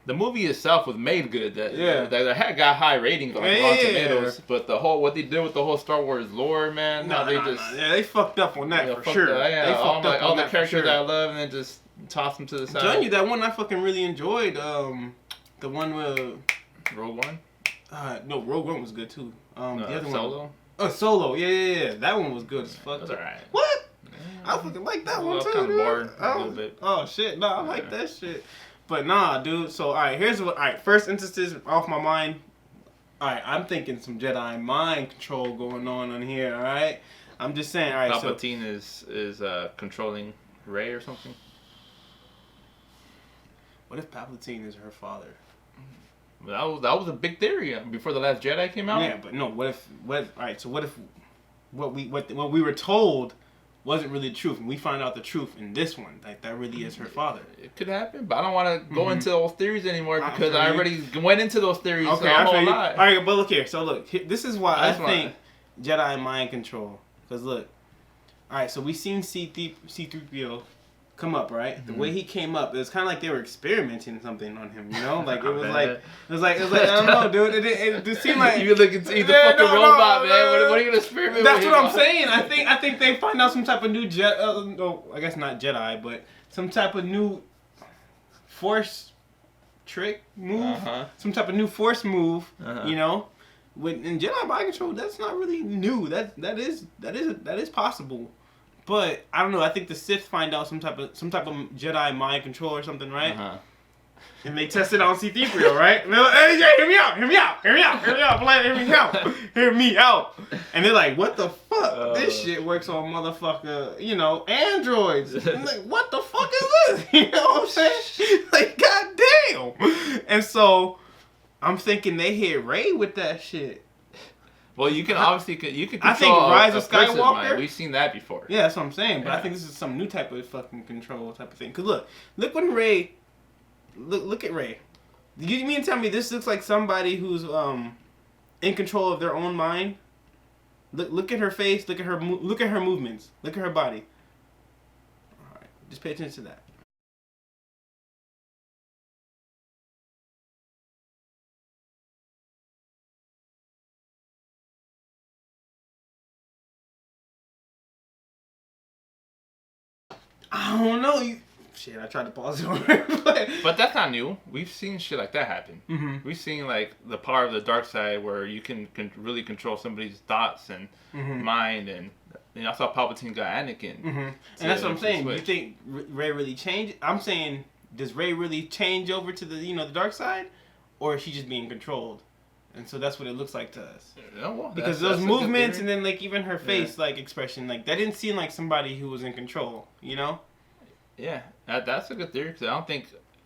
the movie itself was made good. That had got high ratings on Rotten Tomatoes, but what they did with the whole Star Wars lore, man. Yeah, they fucked up on that for sure. They fucked up all the characters that I love, and then just tossed them to the side. I'm telling you, that one I fucking really enjoyed. The one with Rogue One. No, Rogue One was good too. The other Solo. one. Solo. Yeah. That one was good as fuck. That's alright. What? I fucking like that one too, kind of dude. bored a little bit. Oh shit, no, I like that shit. But nah, dude. So alright, here's what. Alright, first instances off my mind. Alright, I'm thinking some Jedi mind control going on here. Alright, I'm just saying. Alright, Palpatine is controlling Rey or something. What if Palpatine is her father? That was a big theory before The Last Jedi came out. Yeah, but no. What if? Alright, so what if what we were told wasn't really the truth, and we find out the truth in this one, like that really is her father? It could happen, but I don't want to go into those theories anymore because I already went into those theories. Okay, a whole lot. All right, but look here. So look, this is why I think Jedi mind control. Because look, all right, so we seen C3PO come up, right? The way he came up, it was kind of like they were experimenting something on him, you know? Like it was like I don't know, dude. It seemed like you looking to eat the fucking robot, man. What are you gonna experiment with? That's what I'm saying. I think they find out some type of new no, I guess not Jedi, but some type of new force trick move, some type of new force move, you know? In Jedi mind control, that's not really new. That is possible. But I don't know. I think the Sith find out some type of Jedi mind control or something, right? And they test it on C3PO, right? And they're like, hey, hear me out, hear me out. And they're like, what the fuck? This shit works on motherfucker, androids. And like, what the fuck is this? You know what I'm saying? Like, goddamn. And so I'm thinking they hit Rey with that shit. Well, you can obviously control. I think Rise of Skywalker. We've seen that before. Yeah, that's what I'm saying. But I think this is some new type of fucking control type of thing. Cause look when Rey, look at Rey. You mean to tell me this looks like somebody who's in control of their own mind? Look at her face. Look at her movements. Look at her body. All right, just pay attention to that. I don't know. Shit, I tried to pause it on her. But that's not new. We've seen shit like that happen. Mm-hmm. We've seen like the power of the dark side where you can really control somebody's thoughts and mind. And I saw Palpatine got Anakin. And that's what I'm saying. You think Rey really changed? I'm saying, does Rey really change over to the the dark side? Or is she just being controlled? And so that's what it looks like to us. Yeah, well, because those movements and then like even her face like expression, like that didn't seem like somebody who was in control, Yeah, that's a good theory because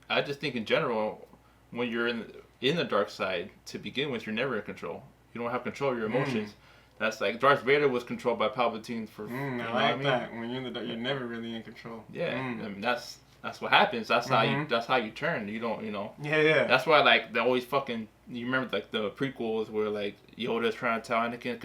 I just think in general, when you're in the dark side to begin with, you're never in control. You don't have control of your emotions. That's like Darth Vader was controlled by Palpatine for. I like that. When you're in the dark, you're never really in control. Yeah, I mean that's what happens. That's how you turn. You don't, Yeah. That's why like they always fucking. You remember like the prequels where like Yoda's trying to tell Anakin,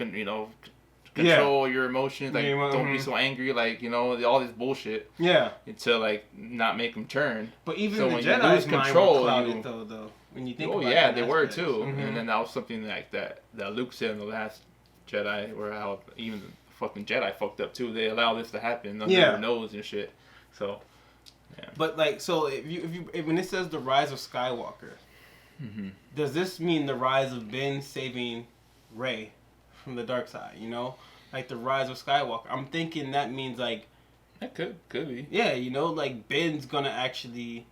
control your emotions, like don't be so angry, like all this bullshit. Yeah. To like not make him turn. But even so the when Jedi's you lose control, clouded, though. When you think about yeah, they were aspect. too. And then that was something like that Luke said in the Last Jedi, where how even the fucking Jedi fucked up too. They allow this to happen under their nose and shit. So. Yeah. But like, so if when it says the rise of Skywalker, does this mean the rise of Ben saving Rey from the dark side? Like the rise of Skywalker. I'm thinking that means like that could be. Yeah, like Ben's gonna actually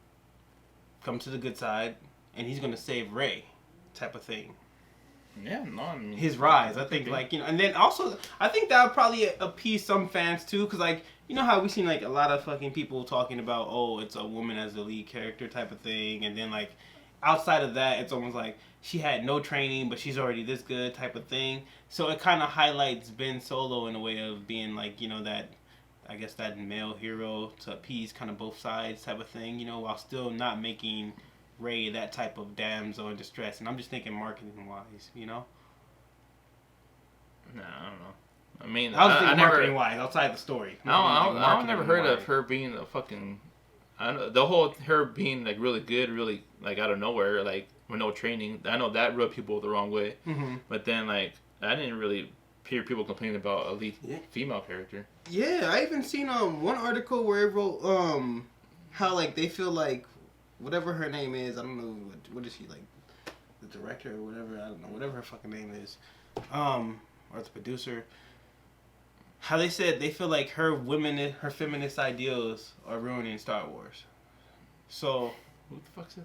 come to the good side, and he's gonna save Rey, type of thing. Yeah, no, I mean his rise. I think like and then also I think that would probably appease some fans too, because like. You know how we seen like a lot of fucking people talking about, oh, it's a woman as the lead character type of thing, and then like outside of that, it's almost like she had no training, but she's already this good type of thing. So it kind of highlights Ben Solo in a way of being like, that, I guess that male hero to appease kind of both sides type of thing, while still not making Rey that type of damsel in distress. And I'm just thinking marketing wise, No, I don't know. I mean, I was thinking marketing wise outside the story. I never heard of her being a fucking. The whole her being like really good, really like out of nowhere, like with no training. I know that rubbed people the wrong way. But then like I didn't really hear people complaining about a lead female character. Yeah, I even seen one article where it wrote how like they feel like whatever her name is, I don't know what is she like, the director or whatever, I don't know, whatever her fucking name is, or the producer. how they said they feel like her feminist ideals are ruining Star Wars. So Who the fuck's it?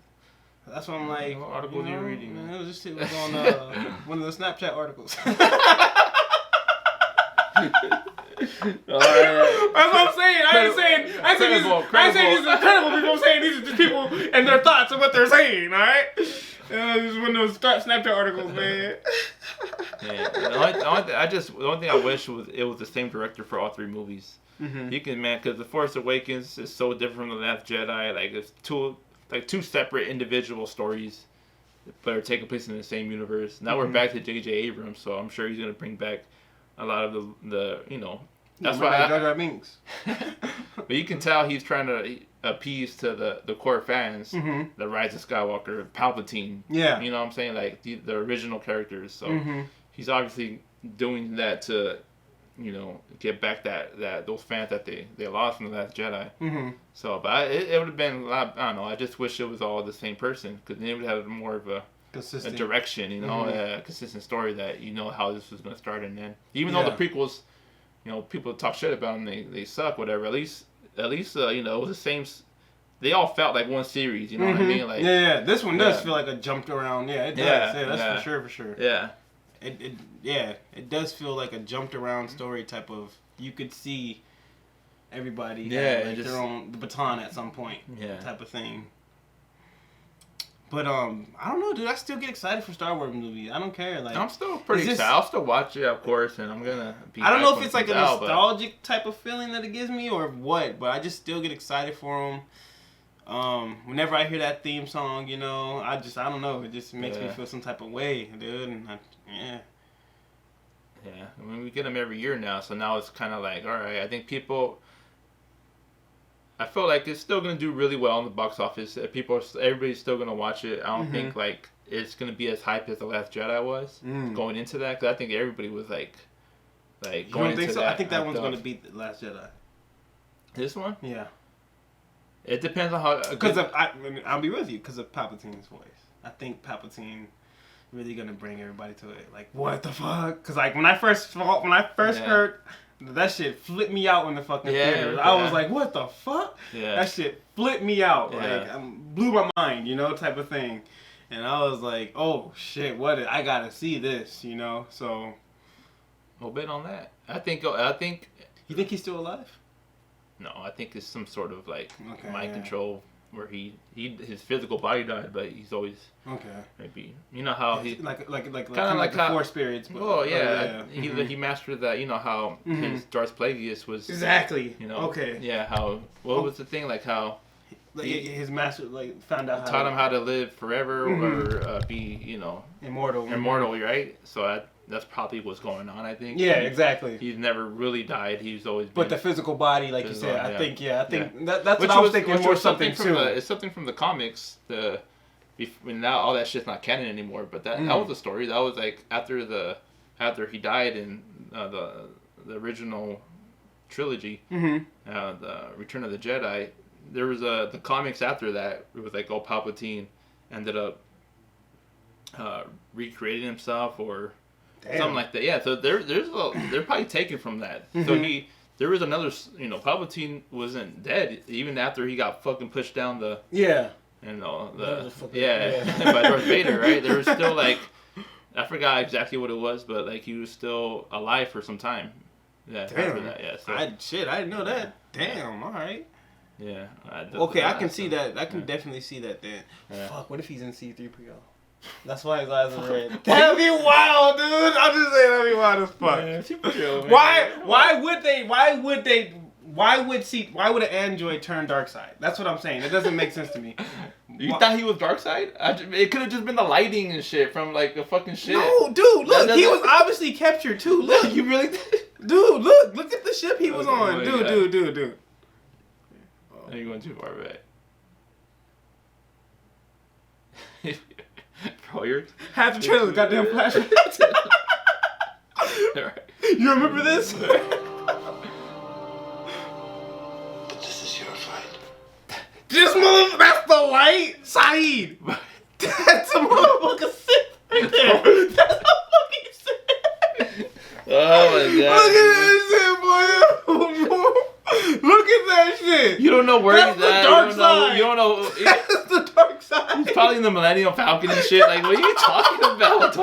that's what I'm like. What articles are you reading? Man, it was on one of the Snapchat articles. Alright. That's what I'm saying. I ain't saying these are incredible people. I'm saying these are just people and their thoughts of what they're saying. All right. Just one of those Snapchat articles, man. Yeah. The only thing I wish was it was the same director for all 3 movies. Mm-hmm. You can, man, because The Force Awakens is so different from The Last Jedi. Like it's two separate individual stories, but are taking place in the same universe. Now we're back to J.J. Abrams, so I'm sure he's gonna bring back a lot of the you know. That's why Jar Jar Binks. But you can tell he's trying to appease to the core fans, the Rise of Skywalker, Palpatine. Yeah. You know what I'm saying? Like the original characters. So he's obviously doing that to, you know, get back that those fans that they lost in The Last Jedi. So, but it would have been a lot, I don't know. I just wish it was all the same person, because then it would have more of a direction, you know, a consistent story that you know how this was going to start and end. Even though the prequels, you know, people talk shit about them, they suck, whatever. At least you know, it was the same. They all felt like one series, you know what I mean? Like this one does feel like a jumped around. Yeah, it does. Yeah, that's for sure. Yeah. It does feel like a jumped around story type of. You could see everybody had their own baton at some point. Type of thing. But I don't know, dude. I still get excited for Star Wars movies. I don't care. Like I'm still pretty excited. I'll still watch it, of course, and I'm gonna be. I don't know if it's like a nostalgic type of feeling that it gives me or what, but I just still get excited for them. Whenever I hear that theme song, you know, I don't know. It just makes me feel some type of way, dude. And Yeah, I mean, we get them every year now, so now it's kind of like, all right, I think people. I feel like it's still gonna do really well in the box office. Everybody's still gonna watch it. I don't think like it's gonna be as hyped as The Last Jedi was going into that. Because I think everybody was like going into that. I think that one's gonna beat The Last Jedi. This one? Yeah. It depends on how. Because I'll be with you because of Palpatine's voice. I think Palpatine really gonna bring everybody to it. Like, what the fuck? Because like when I first heard. That shit flipped me out in the fucking theater. I was like, what the fuck? Yeah. That shit flipped me out. Like, blew my mind, you know, type of thing. And I was like, oh, shit, I gotta see this, you know? So. We'll bet on that. I think. You think he's still alive? No, I think it's some sort of, like, mind control where his physical body died, but he's always maybe you know how he like kind of like the Force spirits. But, he mastered that. You know how his Darth Plagueis was exactly. You know how what was the thing like how his master found out taught him how to live forever or be immortal right? So that's probably what's going on, I think. Yeah, exactly. He's never really died. He's always been... But the physical body, like you said, I think that's what I was thinking more something too. It's something from the comics. Now all that shit's not canon anymore, but that was the story. That was like after he died in the original trilogy, the Return of the Jedi. There was the comics after that. It was like, Palpatine ended up recreating himself or... Damn. Something like that, yeah. So they're probably taken from that. So there was another, Palpatine wasn't dead even after he got fucking pushed down the by Darth Vader, right? There was still like, I forgot exactly what it was, but like he was still alive for some time. Yeah, after that, yeah. So, I didn't know that. Damn, all right. Yeah. I can see that. I can definitely see that then. Yeah. Fuck, what if he's in C3PO? That's why his eyes are red. That'd be wild, dude. I'm just saying that'd be wild as fuck. Why would an android turn dark side? That's what I'm saying. It doesn't make sense to me. You thought he was dark side? It could have just been the lighting and shit from like the fucking shit. No, dude, look, he was obviously captured too. Look, you really did? Dude, look at the ship he was on. Dude. Oh, you're going too far back. Bro, you're... Half the trailer, goddamn flashlight. You remember this? But this is your fight. That's the light, Saeed. That's a motherfucker Sith right there. That's a fucking Sith. Oh my god. Look at this shit, boy. know where That's he's the at. dark side. You don't know. That's the dark side. He's probably in the Millennium Falcon and shit. Like, what are you talking about?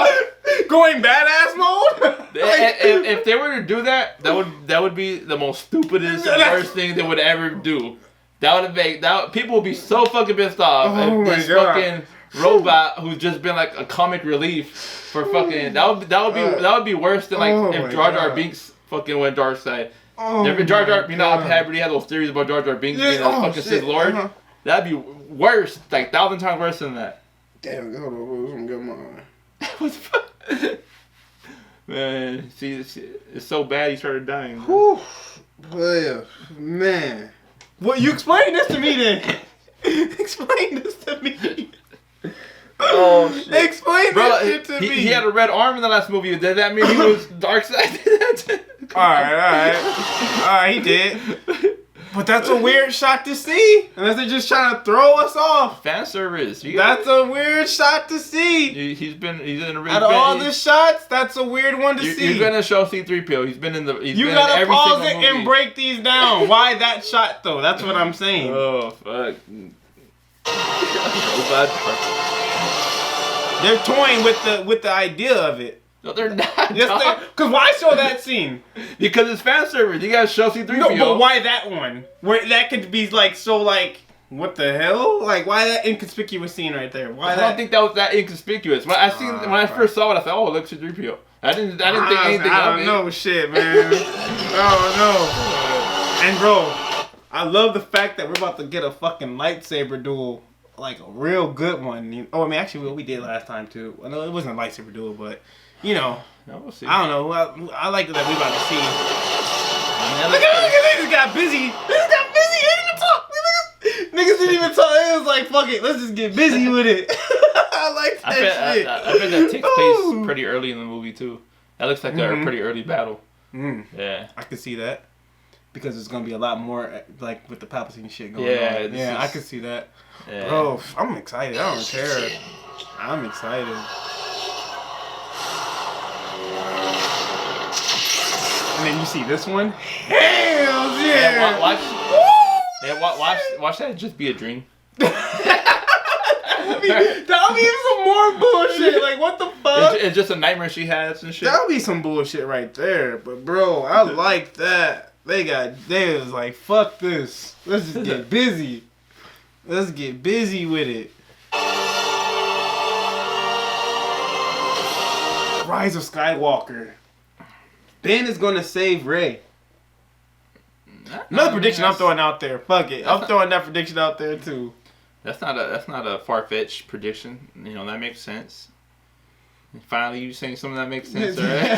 Going badass mode. If they were to do that, that would be the most stupidest and worst thing they would ever do. That would make people would be so fucking pissed off if this fucking robot who's just been like a comic relief for fucking that would be worse than like if Jar Jar Binks fucking went dark side. If Jar Jar, you know, I already had those theories about Jar Jar Binks being a fucking Sith Lord. That'd be worse, like 1,000 times worse than that. Damn, hold on, get mine. What the fuck? Man, see, it's so bad he started dying. Whew. Well, man. Well, you explain this to me then. Explain this to me. Oh shit! Explain this shit to me. He had a red arm in the last movie. Did that mean he was dark side? Alright, he did. But that's a weird shot to see. Unless they're just trying to throw us off. Fan service. That's a weird shot to see. He's in a really. Out of all the shots, that's a weird one to see. You're gonna show C3PO. He's been in the. You gotta pause it and break these down. Why that shot though? That's what I'm saying. Oh fuck. They're toying with the idea of it. No, they're not. Yes, because why show that scene? Because it's fan service. You gotta show C3PO. No, but why that one? Where that could be like so like what the hell? Like why that inconspicuous scene right there? Why? I don't think that was that inconspicuous. When I first saw it, I thought, oh, it looks C3PO. I didn't think anything I of it. don't know shit, man. I don't know. And bro, I love the fact that we're about to get a fucking lightsaber duel. Like a real good one. Oh, I mean, actually, we did last time too. I know it wasn't a lightsaber duel, but you know, we'll see. I don't know. I like that we about to see. Look at this got busy. This got busy. He didn't even talk. Niggas didn't even talk. It was like, fuck it, let's just get busy with it. I like that shit. I bet that takes place pretty early in the movie too. That looks like a pretty early battle. Yeah, I could see that because it's gonna be a lot more like with the Palpatine shit going on. Yeah, I could see that. Yeah. Bro, I'm excited. I don't care. I'm excited. And then you see this one. Hell yeah! Watch that just be a dream. That'll be some more bullshit. Like what the fuck? It's just a nightmare she has and shit. That'll be some bullshit right there. But bro, I like that. They was like, fuck this. Let's just get busy. Let's get busy with it. Rise of Skywalker. Ben is gonna save Rey. Another prediction I'm throwing out there. Fuck it. I'm throwing that prediction out there too. That's not a far-fetched prediction. You know, that makes sense. Finally, you saying something that makes sense, alright?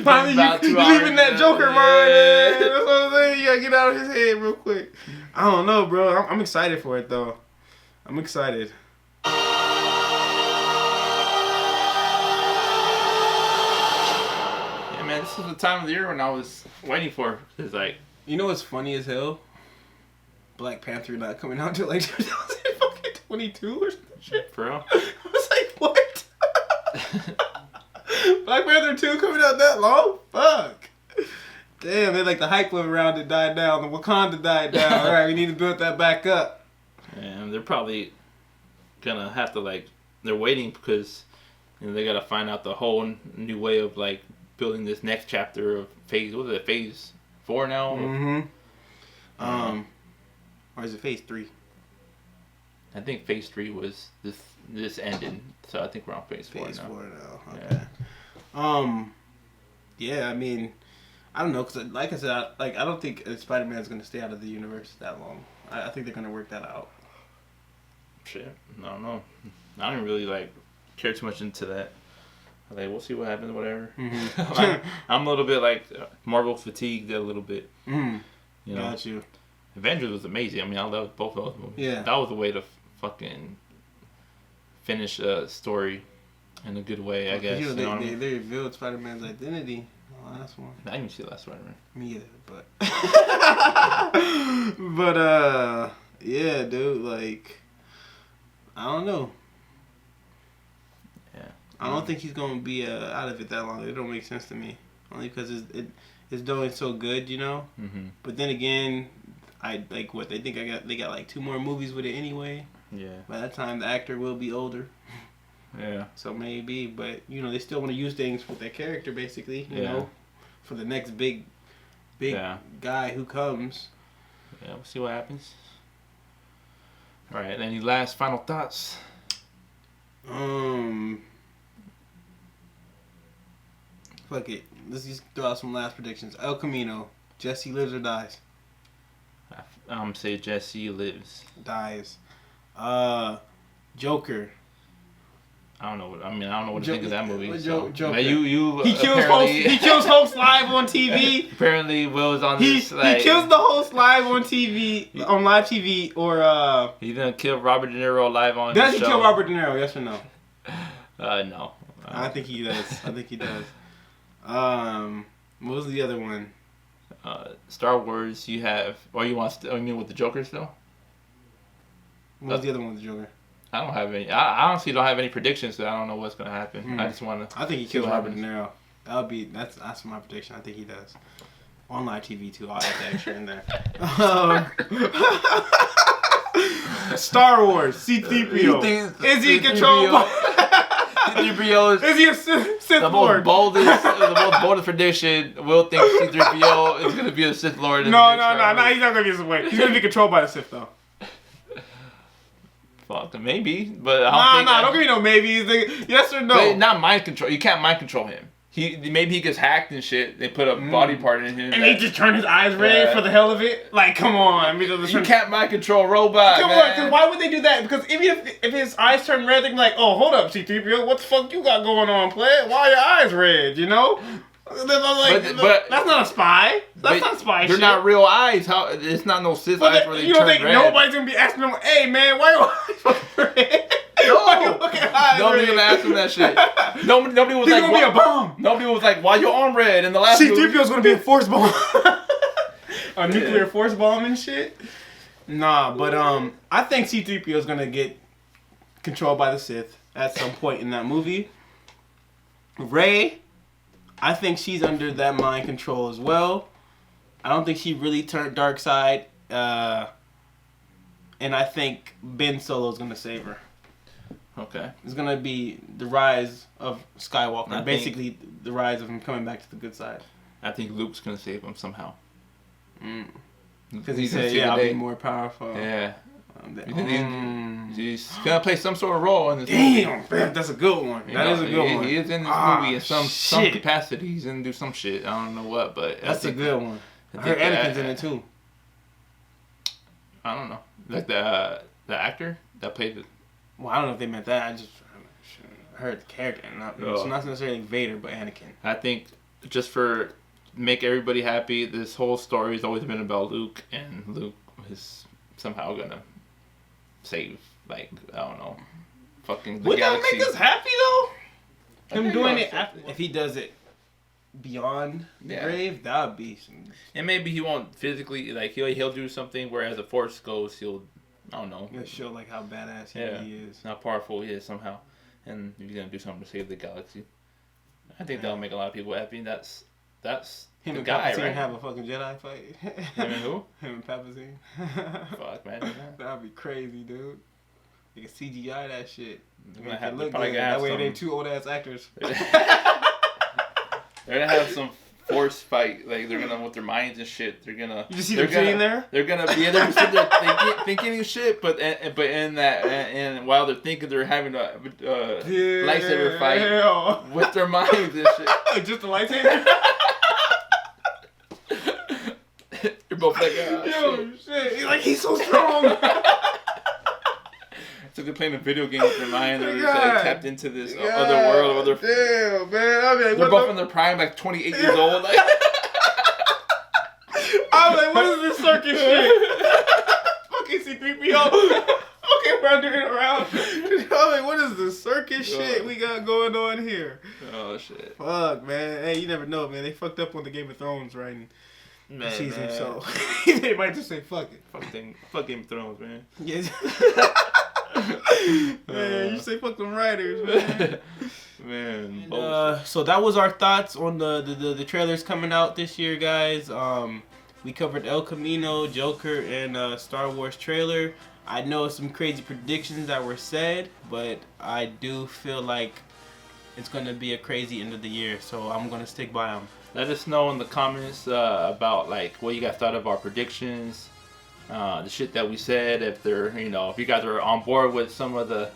Finally, you leaving that Joker mind. Yeah. That's what I'm saying. You gotta get out of his head real quick. I don't know, bro. I'm excited for it, though. I'm excited. Yeah, man, this is the time of the year when I was waiting for. It's like... You know what's funny as hell? Black Panther not coming out until like 2022 or some shit. For real? I was like, what? Black Panther 2 coming out that long? Fuck. Damn, they like the hype around it died down. The Wakanda died down. Alright, we need to build that back up. And they're probably gonna have to like, they're waiting because you know, they gotta find out the whole new way of like building this next chapter of phase, what is it, phase 4 now? Mm-hmm. Or is it phase 3? I think phase 3 was this ended, so I think we're on phase 4 now. Phase 4 now. Okay. Yeah, I mean, I don't know, cause like I said, I don't think Spider-Man's gonna stay out of the universe that long. I think they're gonna work that out. Shit, I don't know. I don't really like care too much into that. Like, we'll see what happens, whatever. Mm-hmm. I'm a little bit like Marvel fatigued a little bit. Mm. You know? Got you. Avengers was amazing. I mean, I loved both of those movies. Yeah. That was a way to fucking finish a story in a good way, I guess. They revealed Spider-Man's identity. The last one. I didn't even see the last Spider-Man. Me either, but but yeah, dude, like I don't know. Yeah. I don't think he's gonna be out of it that long. It don't make sense to me. Only because it's doing so good, you know. Mm-hmm. But then again, I like what they think they got like 2 more movies with it anyway. Yeah. By that time, the actor will be older. Yeah. So maybe, but you know, they still want to use things with their character, basically. You know, for the next big guy who comes. Yeah, we'll see what happens. All right. Any last final thoughts? Fuck it. Let's just throw out some last predictions. El Camino. Jessie lives or dies? Say Jessie lives. Dies. Joker. I don't know what to think of that movie. Joker. Man, you he kills hosts live on TV. Apparently, Will is on this. He kills the host live on TV, on live TV, or He's gonna kill Robert De Niro live on. Does the he show. kill Robert De Niro? Yes or no? No. I think he does. What was the other one? Star Wars. You have, or you want? You mean with the Joker still? What was the other one with the Joker? I don't have any. I honestly don't have any predictions. So I don't know what's gonna happen. I just want to. I think he kills Robert De Niro. That's my prediction. I think he does. On live TV too. I'll add the extra in there. Star Wars. C3PO. Is he controlled? C3PO is he a Sith Lord? The most boldest prediction. Will think C3PO is gonna be a Sith Lord. No. He's not gonna be a Sith Lord. He's gonna be controlled by the Sith though. Fuck, maybe, but I don't think. Don't give me no maybes. Yes or no? But not mind control. You can't mind control him. Maybe he gets hacked and shit. They put a body part in him. And they just turn his eyes red for the hell of it? Like, come on. You can't mind control robot, Come on, because why would they do that? Because even if his eyes turn red, they'd be like, oh, hold up, C3PO. What the fuck you got going on, player? Why are your eyes red, you know? But that's not a spy. That's not spy shit. They're not real eyes. How? It's not no Sith eyes where they turn red. Nobody's going to be asking them, hey, man, why your eyes fucking red? Nobody gonna ask him that shit. Nobody was like, gonna be a bomb. Nobody was like, why your arm red in the last C3PO's gonna be a force bomb. A nuclear force bomb and shit. Nah, but I think C3PO's gonna get controlled by the Sith at some point in that movie. Rey, I think she's under that mind control as well. I don't think she really turned dark side. And I think Ben Solo's gonna save her. Okay. It's gonna be the rise of Skywalker. Basically, the rise of him coming back to the good side. I think Luke's gonna save him somehow. Because he said, "Yeah, I'll be more powerful." Yeah. He's gonna play some sort of role in this. Damn, man, that's a good one. That is a good one. He is in this movie in some capacity. He's gonna do some shit. I don't know what, but that's a good one. I heard Anakin's in it too. I don't know, like the actor that played it. Well, I don't know if they meant that. I just heard the character. It's not necessarily Vader, but Anakin. I think just for make everybody happy, this whole story has always been about Luke, and Luke is somehow gonna save, like, I don't know, fucking the Would galaxy. That make us happy though? Him doing it if he does it beyond the grave, that would be some. And maybe he won't physically, like, he'll do something where as the Force goes, he'll, I don't know. It'll show like how badass he is. How powerful he is somehow. And he's gonna do something to save the galaxy. I think that'll make a lot of people happy. That's him the and guy, Palpatine right? have a fucking Jedi fight. Him and who? Him and Palpatine. Fuck, man. That'd be crazy, dude. You can CGI that shit. Make it look good. That way it ain't 2 old ass actors. They're gonna have some Force fight, like they're gonna with their minds and shit. They're gonna. You just see them sitting there. They're gonna be there sitting there thinking shit, but in that and while they're thinking, they're having a lightsaber fight with their minds and shit. Just a lightsaber. You're both like, oh, shit. He's like, he's so strong. So they're playing a video game with their mind. They're just like, tapped into this other world, other. Damn, man. I mean, they're both in their prime, like 28 years old. Like. I'm like, what is this circus shit? Fucking C3PO. Okay, wandering around. I'm like, what is this circus shit we got going on here? Oh shit. Fuck, man. Hey, you never know, man. They fucked up on the Game of Thrones writing season, man. so they might just say fuck it. Fuck Game of Thrones, man. Yes. Man, you say fuck them writers, man. Man. So that was our thoughts on the trailers coming out this year, guys. We covered El Camino, Joker, and Star Wars trailer. I know some crazy predictions that were said, but I do feel like it's going to be a crazy end of the year, so I'm going to stick by them. Let us know in the comments about like what you guys thought of our predictions, the shit that we said. If they're, you know, if you guys are on board with some of the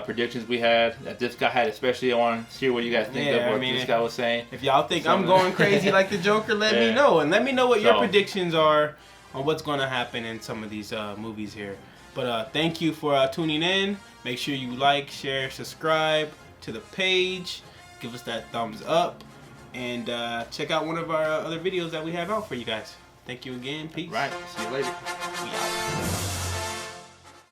predictions we had that this guy had, especially I want to hear what you guys think of what this guy was saying. If y'all think I'm going crazy like the Joker, let me know, and let me know what your predictions are on what's going to happen in some of these movies here. But thank you for tuning in. Make sure you like, share, subscribe to the page. Give us that thumbs up. And check out one of our other videos that we have out for you guys. Thank you again. Peace. Right. See you later. We out.